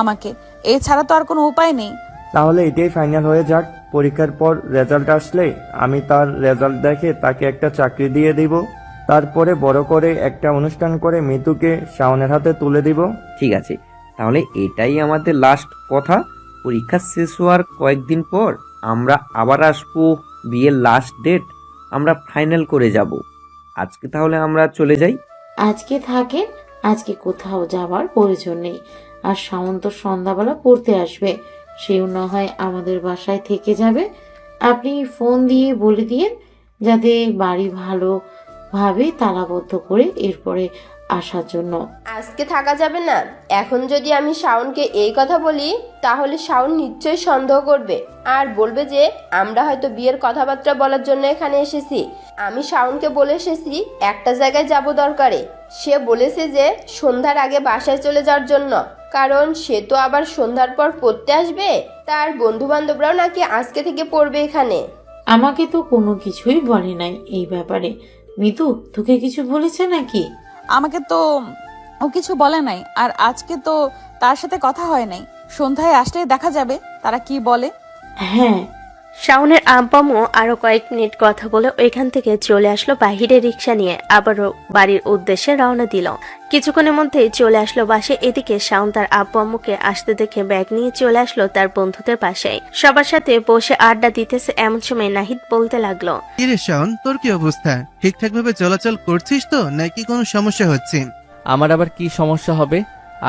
আমাকে, এছাড়া তো আর কোনো উপায় নেই। তাহলে এটাই ফাইনাল হয়ে যাক। পরীক্ষার পর রেজাল্ট আসলে আমি তার রেজাল্ট দেখে তাকে একটা চাকরি দিয়ে দিব। তারপরে বড় করে একটা অনুষ্ঠান করে মিতুকে শাওনের হাতে তুলে দিব। ঠিক আছে, তাহলে এটাই আমাদের লাস্ট কথা। পরীক্ষা শেষ হওয়ার কয়েকদিন পর আমরা আবার আসবো। বিয়ের লাস্ট ডেট আমরা ফাইনাল করে যাব। আজকে তাহলে আমরা চলে যাই। আজকে থাকেন, আজকে কোথাও যাবার প্রয়োজন নেই। আর শাওন তো সন্ধ্যাবেলা পড়তে আসবে, সেও না হয় আমাদের বাসায় থেকে যাবে। আপনি ফোন দিয়ে বলে দিয়েন যাতে বাড়ি ভালোভাবে তালাবদ্ধ করে এরপরে আসার জন্য। আজকে থাকা যাবে না। এখন যদি আমি শাওনকে এই কথা বলি তাহলে শাওন নিশ্চয়ই সন্দেহ করবে আর বলবে যে আমরা হয়তো বিয়ের কথাবার্তা বলার জন্য এখানে এসেছি। আমি শাওনকে বলে এসেছি একটা জায়গায় যাব দরকারে। সে বলেছে যে সন্ধ্যার আগে বাসায় চলে যাওয়ার জন্য, কারণ সে তো আবার সন্ধ্যার পর পড়তে আসবে। তার বন্ধু বান্ধবরাও নাকি আজকে থেকে পড়বে এখানে। আমাকে তো কোনো কিছুই বলে নাই এই ব্যাপারে। মিতু, তোকে কিছু বলেছে নাকি? আমাকে তো ও কিছু বলে নাই, আর আজকে তো তার সাথে কথা হয় নাই। সন্ধ্যায় আসলে দেখা যাবে তারা কি বলে। হ্যাঁ, শাওনের আব্বু আম্মু আরো কয়েক মিনিট কথা বলে ওইখান থেকে চলে আসলো বাহিরে রিক্সা নিয়ে। আবারও বাড়ির উদ্দেশ্যে রওনা দিল। কিছুক্ষণের মধ্যেই চলে আসলো বাসে। এদিকে শাওন তার আব্বু আম্মুকে আসতে দেখে ব্যাগ নিয়ে চলে আসলো তার বন্ধুদের পাশে। সবার সাথে বসে আড্ডা দিতেছে। এমন সময় নাহিদ বলতে লাগলো, কিরে শাওন, তোর কি অবস্থা? ঠিকঠাক ভাবে চলাচল করছিস তো নাকি কোনো সমস্যা হচ্ছে? আমার আবার কি সমস্যা হবে?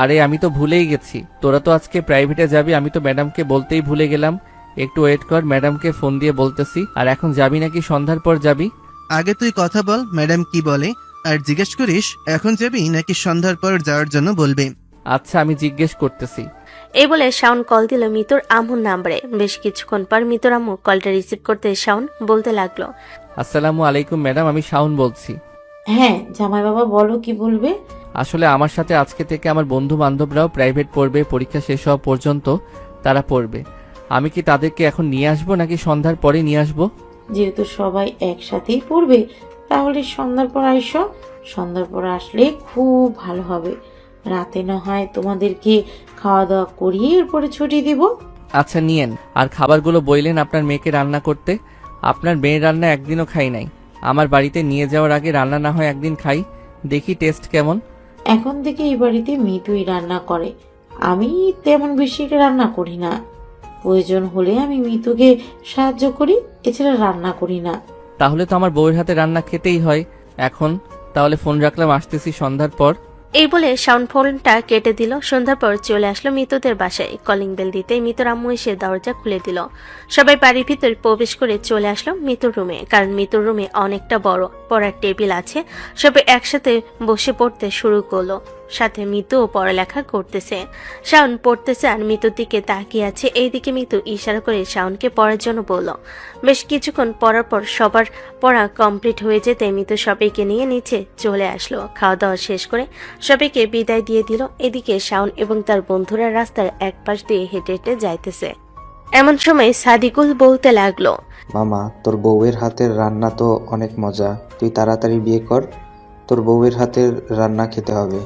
আরে আমি তো ভুলেই গেছি, তোরা তো আজকে প্রাইভেটে যাবি। আমি তো ম্যাডামকে বলতেই ভুলে গেলাম। একটু ওয়েট কর, ম্যাডামকে ফোন দিয়ে বলতেছি। আর এখন যাবি নাকি সন্ধ্যার পর যাবি? আগে তুই কথা বল, ম্যাডাম কি বলে, আর জিজ্ঞেস করিস এখন যাবি নাকি সন্ধ্যার পর যাওয়ার জন্য বলবে। আচ্ছা, আমি জিজ্ঞেস করতেছি। এই বলে শাওন কল দিল মিতুর আম্মুর নাম্বারে। বেশ কিছুক্ষণ পর মিতুর আম্মু কলটা রিসিভ করতে শাওন বলতে লাগলো, আসসালামু আলাইকুম ম্যাডাম, আমি শাওন বলছি। হ্যাঁ জামাই বাবা, বলো কি বলবে? আসলে আমার সাথে আজকে থেকে আমার বন্ধু বান্ধবরাও প্রাইভেট পড়বে। পরীক্ষা শেষ হওয়া পর্যন্ত তারা পড়বে। আমি কি তাদেরকে এখন নিয়ে আসবো নাকি সন্ধ্যার পরে নিয়ে আসবো? যেহেতু সবাই একসাথেই পড়বে তাহলে সন্ধ্যার পর আইসো। সন্ধ্যার পর আসলে খুব ভালো হবে। রাতে না হয় তোমাদেরকে খাওয়া দাওয়া করিয়ে এরপরে ছুটি দিব। আচ্ছা নিয়েন। আর খাবারগুলো বললেন আপনার মেয়েকে রান্না করতে। আপনার মেয়ের রান্না একদিনও খাই নাই। আমার বাড়িতে নিয়ে যাওয়ার আগে রান্না না হয় একদিন খাই, দেখি টেস্ট কেমন। এখন থেকে এই বাড়িতে মিতুই রান্না করে, আমি তেমন বেশি রান্না করি না। প্রয়োজন হলে আমি মিতুকে সাহায্য করি, এছাড়া রান্না করি না। তাহলে তো আমার বউয়ের হাতে রান্না খেতেই হয় এখন। তাহলে ফোন রাখলাম, আসতেছি সন্ধ্যার পর। এই বলে সাউন্ড ফোনটা কেটে দিল। সন্ধ্যার পর চলে আসলো মিতুদের বাসায়। কলিং বেল দিতেই মিতুর আম্মু এসে দরজা খুলে দিল। সবাই বাড়ির ভিতর প্রবেশ করে চলে আসলো মিতুর রুমে, কারণ মিতুর রুমে অনেকটা বড় পড়ার টেবিল আছে। সবাই একসাথে বসে পড়তে শুরু করলো, সাথে মিতুও পড়ালেখা করতেছে। শাওন পড়তেছে আর মিতুর দিকে তাকিয়ে আছে। এইদিকে মিতু ইশারা করে শাওনকে পড়ার জন্য বলল। বেশ কিছুক্ষণ পড়ার পর সবার পড়া কমপ্লিট হয়ে যেতে মিতু সবাইকে নিয়ে নিচে চলে আসলো। খাওয়া দাওয়া শেষ করে সবাইকে বিদায় দিয়ে দিল। এদিকে শাওন এবং তার বন্ধুরা রাস্তার এক পাশ দিয়ে হেঁটে হেঁটে যাইতেছে। এমন সময় সাদিকুল বলতে লাগলো, মামা, তোর বউয়ের হাতের রান্না তো অনেক মজা, তুই তাড়াতাড়ি বিয়ে কর, তোর বউয়ের হাতের রান্না খেতে হবে।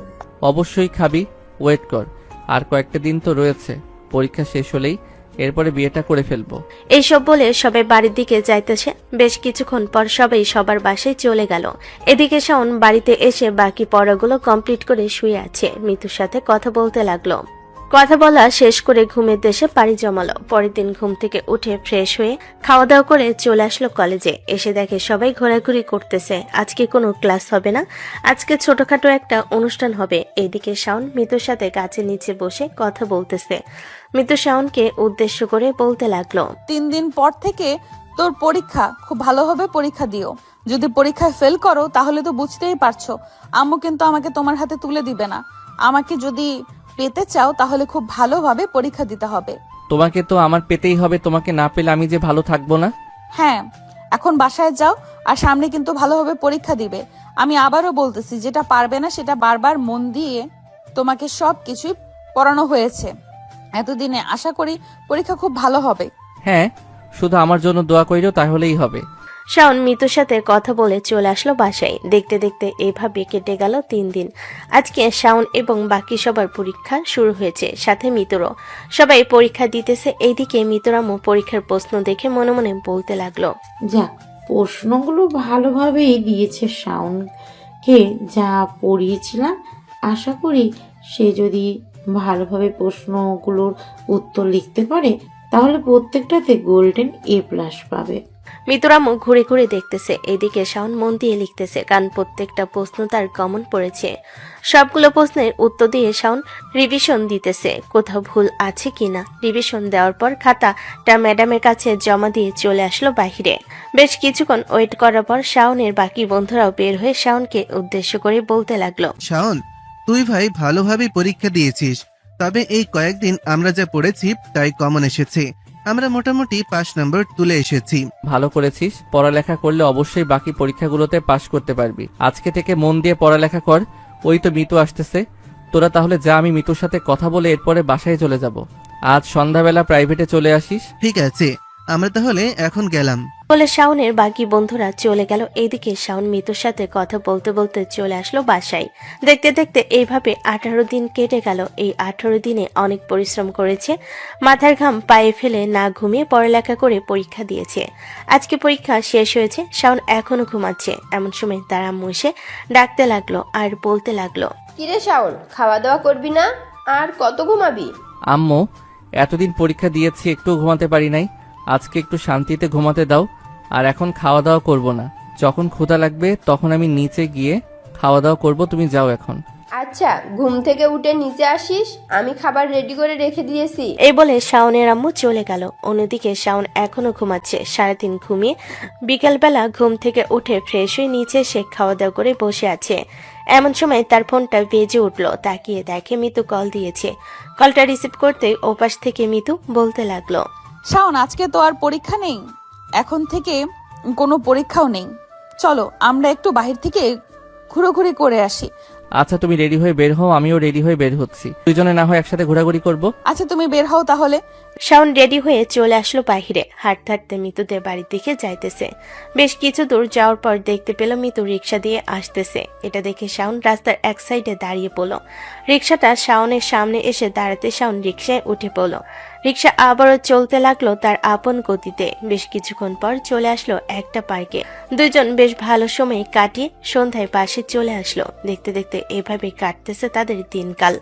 অবশ্যই খাবি, ওয়েট কর। আর কয়েকটা দিন তো রয়েছে, পরীক্ষা শেষ হলেই এরপরে বিয়েটা করে ফেলবো। এইসব বলে সবাই বাড়ির দিকে যাইতেছে। বেশ কিছুক্ষণ পর সবাই সবার বাসায় চলে গেল। এদিকে শাওন বাড়িতে এসে বাকি পড়াগুলো কমপ্লিট করে শুয়ে আছে। মিতুর সাথে কথা বলতে লাগলো। কথা বলা শেষ করে ঘুমের দেশে পাড়ি জমালো। পরের দিন ঘুম থেকে উঠে ফ্রেশ হয়ে খাওয়া দাওয়া করে চলে আসলো কলেজে। এসে দেখে সবাই ঘোরাঘুরি করতেছে। আজকে কোনো ক্লাস হবে না, আজকে ছোটখাটো একটা অনুষ্ঠান হবে। এইদিকে শাওন মিতুর সাথে গাছের নিচে বসে কথা বলতেছে। মিতু শাওনকে উদ্দেশ্য করে বলতে লাগলো, 3 দিন পর থেকে তোর পরীক্ষা, খুব ভালোভাবে পরীক্ষা দিও। যদি পরীক্ষায় ফেল করো তাহলে তো বুঝতেই পারছো আম্মু কিন্তু আমাকে তোমার হাতে তুলে দিবে না। আমাকে যদি পেতে চাও তাহলে খুব ভালোভাবে পরীক্ষা দিতে হবে। তোমাকে তো আমার পেতেই হবে, তোমাকে না পেলে আমি যে ভালো থাকবো না। হ্যাঁ, এখন বাসায় যাও, আর সামনে কিন্তু ভালোভাবে পরীক্ষা দিবে। আমি আবারও বলতেছি, যেটা পারবে না সেটা বারবার মন দিয়ে তোমাকে সব কিছুই পড়ানো হয়েছে এতদিনে। আশা করি পরীক্ষা খুব ভালো হবে। হ্যাঁ, শুধু আমার জন্য দোয়া কইরো, তাহলেই হবে। শাওন মিতুর সাথে কথা বলে চলে আসলো বাসায়। দেখতে দেখতে এইভাবে কেটে গেল 3 দিন। আজকে শাওন এবং বাকি সবার পরীক্ষা শুরু হয়েছে, সাথে মিতুরও। সবাই পরীক্ষা দিতেছে। এইদিকে মিতুরামও পরীক্ষার প্রশ্ন দেখে মনে মনে বলতে লাগলো, যাক, প্রশ্নগুলো ভালোভাবেই দিয়েছে শাওনকে। যা পড়িয়েছিলাম, আশা করি সে যদি ভালোভাবে প্রশ্নগুলোর উত্তর লিখতে পারে তাহলে প্রত্যেকটাতে গোল্ডেন A+ পাবে। মিতুরামও ঘুরে ঘুরে দেখতেছে। এদিকে শাওন মন দিয়ে লিখতেছে, কারণ প্রত্যেকটা প্রশ্ন তার কমন পড়েছে। সবগুলো প্রশ্নের উত্তর দিয়ে শাওন রিভিশন দিতেছে, কোথাও ভুল আছে কিনা। রিভিশন দেওয়ার পর খাতাটা ম্যাডামের কাছে জমা দিয়ে চলে আসলো বাহিরে। বেশ কিছুক্ষণ ওয়েট করার পর শাওনের বাকি বন্ধুরাও বের হয়ে শাওনকে উদ্দেশ্য করে বলতে লাগলো, শাওন, তুই ভাই ভালোভাবে পরীক্ষা দিয়েছিস, তবে এই কয়েকদিন আমরা যা পড়েছি তাই কমন এসেছে। আমরা মোটামুটি 5 নম্বর তুলে এসেছি। ভালো করেছিস, পড়ালেখা করলে অবশ্যই বাকি পরীক্ষাগুলোতে পাশ করতে পারবি। আজকে থেকে মন দিয়ে পড়ালেখা কর। ওই তো মিতু আসতেছে, তোরা তাহলে যা, আমি মিতুর সাথে কথা বলে এরপরে বাসায় চলে যাব। আজ সন্ধ্যাবেলা প্রাইভেটে চলে আসিস। ঠিক আছে, আমরা তাহলে এখন গেলাম। বলে শাওনের বাকি বন্ধুরা চলে গেল। এইদিকে শাওন মিতুর সাথে কথা বলতে বলতে চলে আসলো বাসায়। দেখতে দেখতে এইভাবে 18 দিন কেটে গেল। এই 18 দিনে অনেক পরিশ্রম করেছে, মাথার ঘাম পায়ে ফেলে না ঘুমিয়ে পড়ালেখা করে পরীক্ষা দিয়েছে। আজকে পরীক্ষা শেষ হয়েছে, শাওন এখনো ঘুমাচ্ছে। এমন সময় তার আম্মু এসে ডাকতে লাগলো আর বলতে লাগলো, কিরে শাওন, খাওয়া দাওয়া করবি না? আর কত ঘুমাবি? আম্মু, এতদিন পরীক্ষা দিয়েছি, একটু ঘুমাতে পারি নাই। আজকে একটু শান্তিতে ঘুমাতে দাও। আর এখন খাওয়া দাওয়া করব না, যখন ক্ষুধা লাগবে তখন আমি নিচে গিয়ে খাওয়া দাওয়া করব, তুমি যাও এখন। আচ্ছা, ঘুম থেকে উঠে নিচে আসিস, আমি খাবার রেডি করে রেখে দিয়েছি। এই বলে শাওনের আম্মু চলে গেল। অন্যদিকে শাওন এখনো ঘুমাচ্ছে। সারাদিন ঘুমিয়ে বিকালবেলা ঘুম থেকে উঠে ফ্রেশ হয়ে নিচে এসে খাওয়া দাওয়া করে বসে আছে। এমন সময় তার ফোনটা বেজে উঠলো। তাকিয়ে দেখে মিতু কল দিয়েছে। কলটা রিসিভ করতেই ওপাশ থেকে মিতু বলতে লাগলো, শাওন, আজকে তো আর পরীক্ষা নেই, এখন থেকে কোনো পরীক্ষাও নেই। চলো আমরা একটু বাহির থেকে ঘুরোঘুরি করে আসি। আচ্ছা তুমি রেডি হয়ে বের হও, আমিও রেডি হয়ে বের হচ্ছি, দুইজনে না হয় একসাথে ঘোরাঘুরি করব। আচ্ছা তুমি বের হও তাহলে। শাওন রেডি হয়ে চলে আসলো বাহিরে। হাঁটতে হাঁটতে মিতুদের বাড়ির দিকে যাইতেছে। বেশ কিছু দূর যাওয়ার পর দেখতে পেল মিতু রিক্সা দিয়ে আসতেছে। এটা দেখে শাওন রাস্তার এক সাইডে দাঁড়িয়ে পড়ল। রিক্সাটা শাওনের সামনে এসে দাঁড়াতে শাওন রিক্সায় উঠে পড়ল। রিক্সা আবারও চলতে লাগলো তার আপন গতিতে। বেশ কিছুক্ষণ পর চলে আসলো একটা পার্কে। দুইজন বেশ ভালো সময় কাটিয়ে সন্ধ্যায় পাশে চলে আসলো। দেখতে দেখতে এভাবে কাটতেছে তাদের দিনকাল।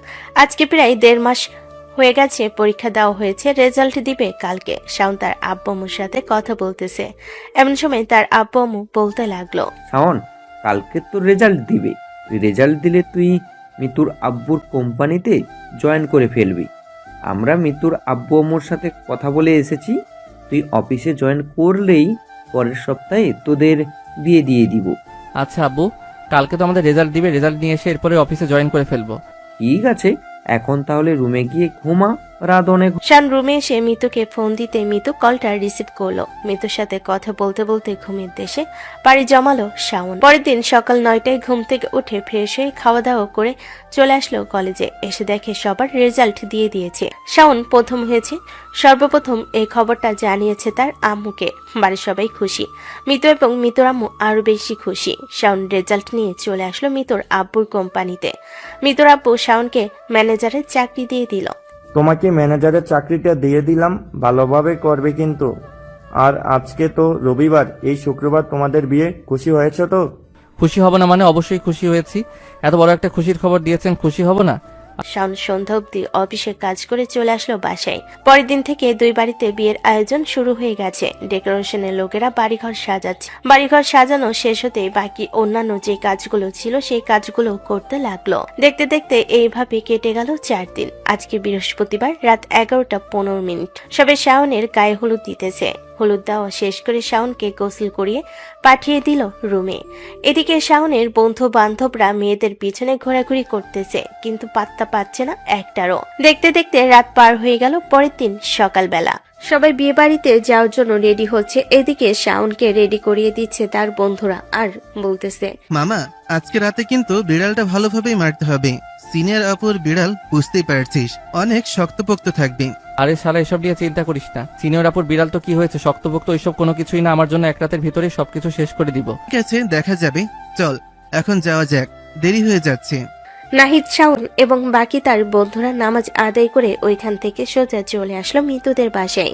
আজকে প্রায় 1.5 মাস হয়ে গেছে পরীক্ষা দেওয়া হয়েছে, রেজাল্ট দিবে কালকে। শাওন তার আব্বু আম্মুর সাথে কথা বলতেছে। এমন সময় তার আব্বু আম্মু বলতে লাগলো, শাওন, কালকে তোর রেজাল্ট দিবে। রেজাল্ট দিলে তুই মিতুর আব্বুর কোম্পানিতে জয়েন করে ফেলবি। আমরা মিতুর আব্বু আম্মুর সাথে কথা বলে এসেছি, তুই অফিসে জয়েন করলেই পরের সপ্তাহে তোদের বিয়ে দিয়ে দিব। আচ্ছা আব্বু, কালকে তো আমাদের রেজাল্ট দিবে, রেজাল্ট নিয়ে এসে এরপরে অফিসে জয়েন করে ফেলবো। ঠিক আছে, এখন তাহলে রুমে গিয়ে ঘুমা, রাত অনেক। শান রুমে এসে মিতুকে ফোন দিতে মিতু কলটা রিসিভ করলো। মিতুর সাথে কথা বলতে বলতে ঘুমের দেশে পাড়ি জমালো শাওন। পরের দিন সকাল 9টায় ঘুম থেকে উঠে ফ্রেশ হয়ে খাওয়া দাওয়া করে চলে আসলো কলেজে। এসে দেখে সবার রেজাল্ট দিয়ে দিয়েছে। শাওন প্রথম হয়েছে। সর্বপ্রথম এই খবরটা জানিয়েছে তার আম্মুকে। বাড়ির সবাই খুশি। মিতু এবং মিতুর আম্মু আরো বেশি খুশি। শাওন রেজাল্ট নিয়ে চলে আসলো মিতুর আব্বুর কোম্পানিতে। মিতুর আব্বু শাওনকে ম্যানেজারের চাকরি দিয়ে দিল। তোমাকে ম্যানেজারের চাকরিটা দিয়ে দিলাম, ভালোভাবে করবে কিন্তু। আর আজকে তো রবিবার, এই শুক্রবার তোমাদের বিয়ে, খুশি হয়েছে তো? খুশি হব না মানে? অবশ্যই খুশি হয়েছি, এত বড় একটা খুশির খবর দিয়েছেন, খুশি হব না? শাওন সন্ধ্যা অব্দি অফিসে কাজ করে চলে আসলো বাসায়। পরের দিন থেকে দুই বাড়িতে বিয়ের আয়োজন শুরু হয়ে গেছে। ডেকোরেশনের লোকেরা বাড়িঘর সাজাচ্ছে। বাড়িঘর সাজানো শেষ হতে বাকি অন্যান্য যে কাজগুলো ছিল সেই কাজগুলো করতে লাগলো। দেখতে দেখতে এইভাবে কেটে গেল 4 দিন। আজকে বৃহস্পতিবার রাত 11:15। সবে শাওনের গায়ে হলুদ দিতেছে। হলুদ দেওয়া শেষ করে শাওনকে গোসল করিয়ে পাঠিয়ে দিল রুমে। এদিকে শাওনের বন্ধু বান্ধবরা মেয়েদের পিছনে ঘোরাঘুরি করতেছে, কিন্তু পাত্তা পাচ্ছে না একটারও। দেখতে দেখতে রাত পার হয়ে গেল। পরের দিন সকালবেলা সবাই বিয়ে বাড়িতে যাওয়ার জন্য রেডি হচ্ছে। এদিকে শাওনকে রেডি করিয়ে দিচ্ছে তার বন্ধুরা আর বলতেছে, মামা আজকে রাতে কিন্তু বিড়ালটা ভালোভাবেই মারতে হবে। সিনিয়র আপুর বিড়াল বুঝতেই পারছিস, অনেক শক্তপোক্ত থাকবে। আরে শালা, এসব নিয়ে চিন্তা করিস না। সিনিয়র আপুর বিড়াল তো কি হয়েছে, শক্তপোক্ত ওইসব কোনো কিছুই না। আমার জন্য এক রাতের ভিতরে সবকিছু শেষ করে দিব। ঠিক আছে, দেখা যাবে। চল এখন যাওয়া যাক, দেরি হয়ে যাচ্ছে। নাহিদ, শাওন এবং বাকি তার বন্ধুরা নামাজ আদায় করে ওইখান থেকে সোজা চলে আসলো মিতুদের বাসায়।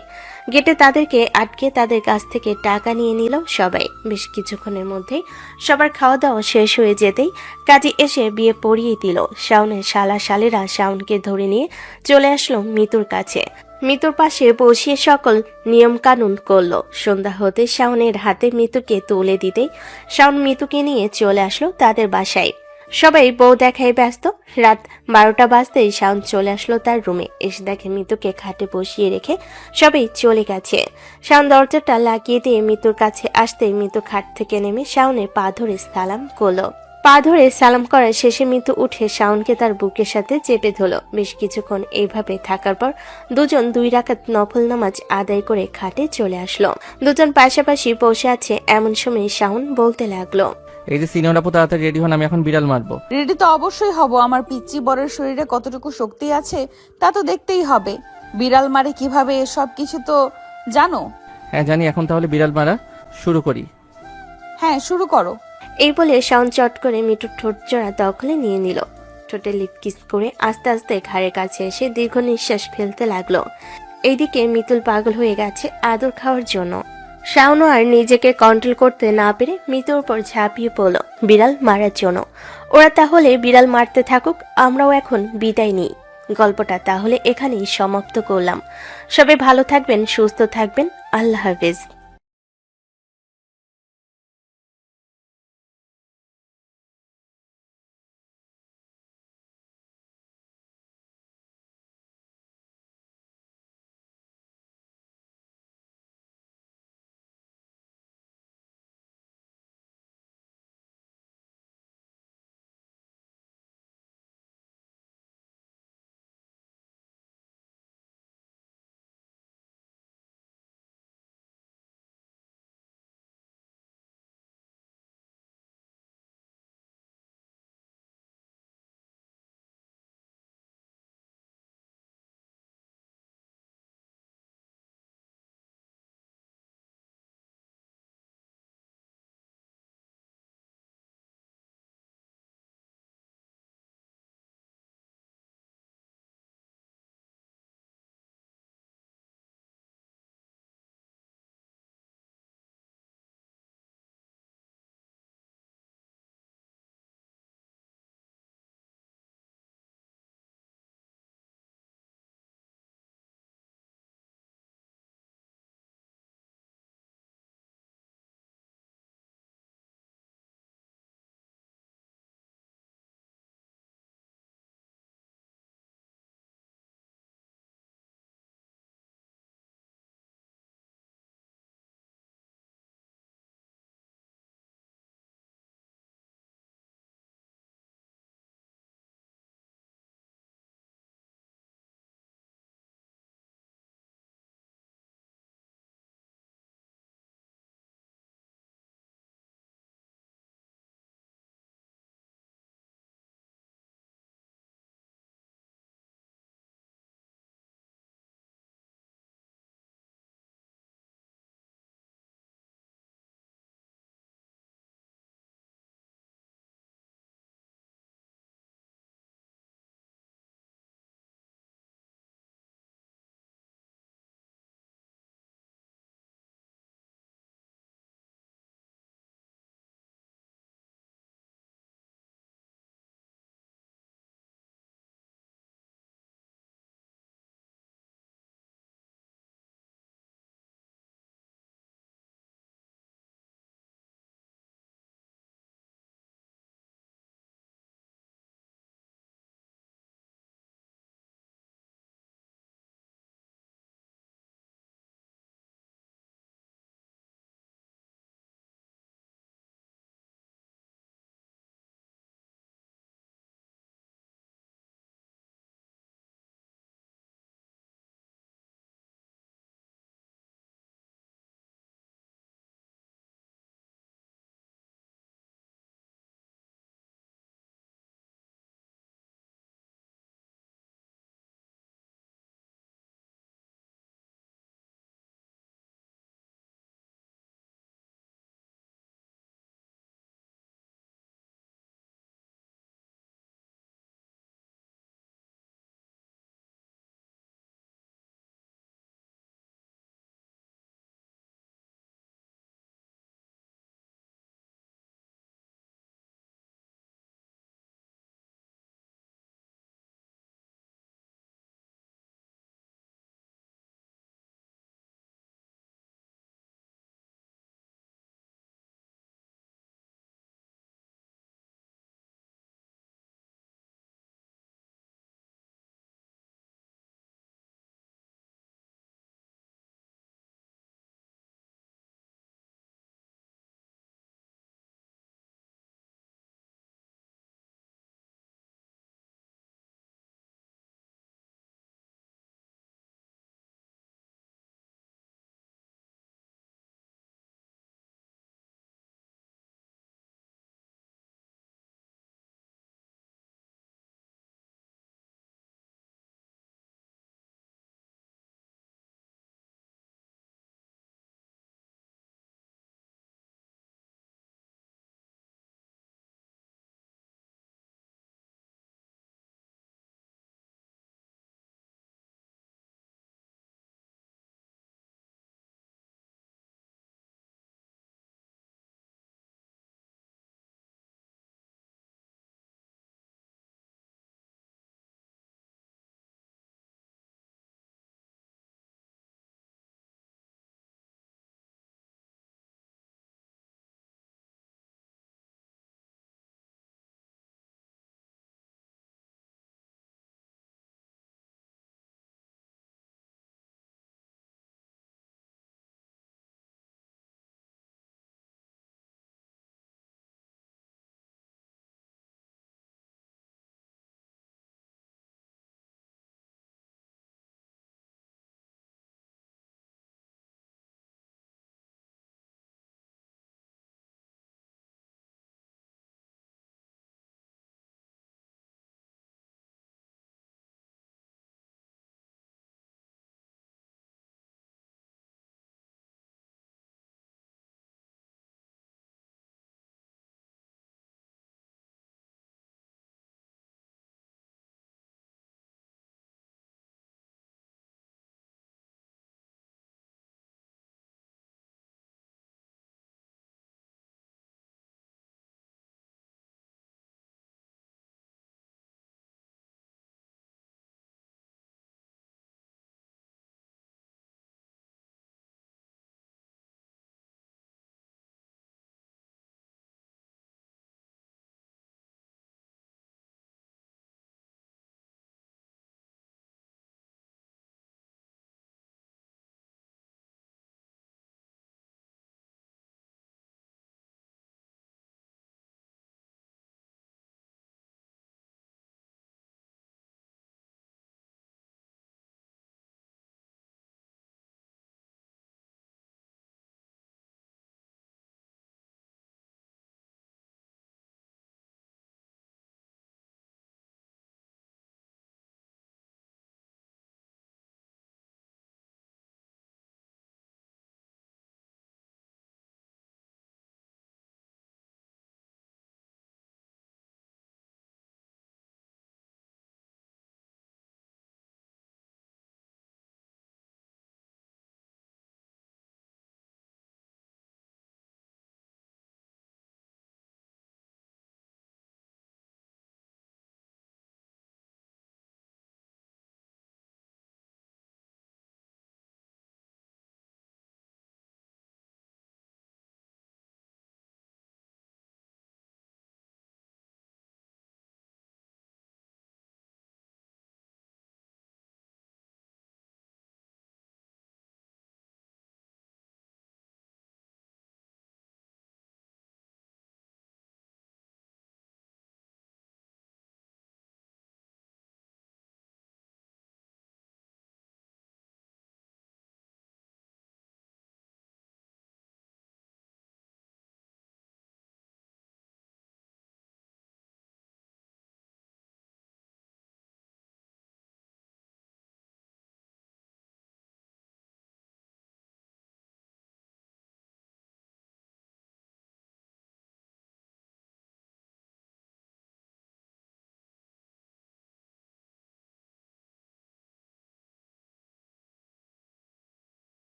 গেটে তাদেরকে আটকে তাদের কাছ থেকে টাকা নিয়ে নিল সবাই। বেশ কিছুক্ষণের মধ্যেই সবার খাওয়া দাওয়া শেষ হয়ে যেতেই কাজী এসে বিয়ে পড়িয়ে দিল। শাওনের শালা শালেরা শাওনকে ধরে নিয়ে চলে আসলো মিতুর কাছে। মিতুর পাশে বসিয়ে সকল নিয়ম কানুন করলো। সন্ধ্যা হতে শাওনের হাতে মিতুকে তুলে দিতেই শাওন মিতুকে নিয়ে চলে আসলো তাদের বাসায়। সবাই বউ দেখায় ব্যস্ত। রাত 12টা বাজতেই শাওন চলে আসলো তার রুমে। এসে দেখে মিতুকে খাটে বসিয়ে রেখে সবাই চলে গেছে। শাওন দরজাটা লাগিয়ে দিয়ে মিতুর কাছে আসতেই মিতু খাট থেকে নেমে শাওনের পা ধরে সালাম করলো। পা ধরে সালাম করার শেষে মিতু উঠে শাওনকে তার বুকের সাথে চেপে ধরল। বেশ কিছুক্ষণ এইভাবে থাকার পর দুজন 2 রাকাত নফল নামাজ আদায় করে খাটে চলে আসলো। দুজন পাশাপাশি বসে আছে। এমন সময় শাওন বলতে লাগলো, এই যে সিনিয়র আপু, তাড়াতাড়ি রেডি হন, আমি এখন বিড়াল মারবো। রেডি তো অবশ্যই হব। আমার পিচ্চি বরের শরীরে কতটুকু শক্তি আছে তা তো দেখতেই হবে। বিড়াল মারে কিভাবে সব কিছু তো জানো। হ্যাঁ জানি, এখন তাহলে বিড়াল মারা শুরু করি। হ্যাঁ শুরু করো। এই বলে শাওন চট করে মিতুর ঠোঁট জোড়া দখলে নিয়ে নিল। ঠোঁটে লিপ কিস করে আস্তে আস্তে ঘাড়ের কাছে এসে দীর্ঘ নিঃশ্বাস ফেলতে লাগলো। এইদিকে মিতুল পাগল হয়ে গেছে আদর খাওয়ার জন্য। শাওনও আর নিজেকে কন্ট্রোল করতে না পেরে মিতুর উপর ঝাঁপিয়ে পড়ল বিড়াল মারার জন্য। ওরা তাহলে বিড়াল মারতে থাকুক, আমরাও এখন বিদায় নিই। গল্পটা তাহলে এখানেই সমাপ্ত করলাম। সবাই ভালো থাকবেন, সুস্থ থাকবেন। আল্লাহ হাফেজ।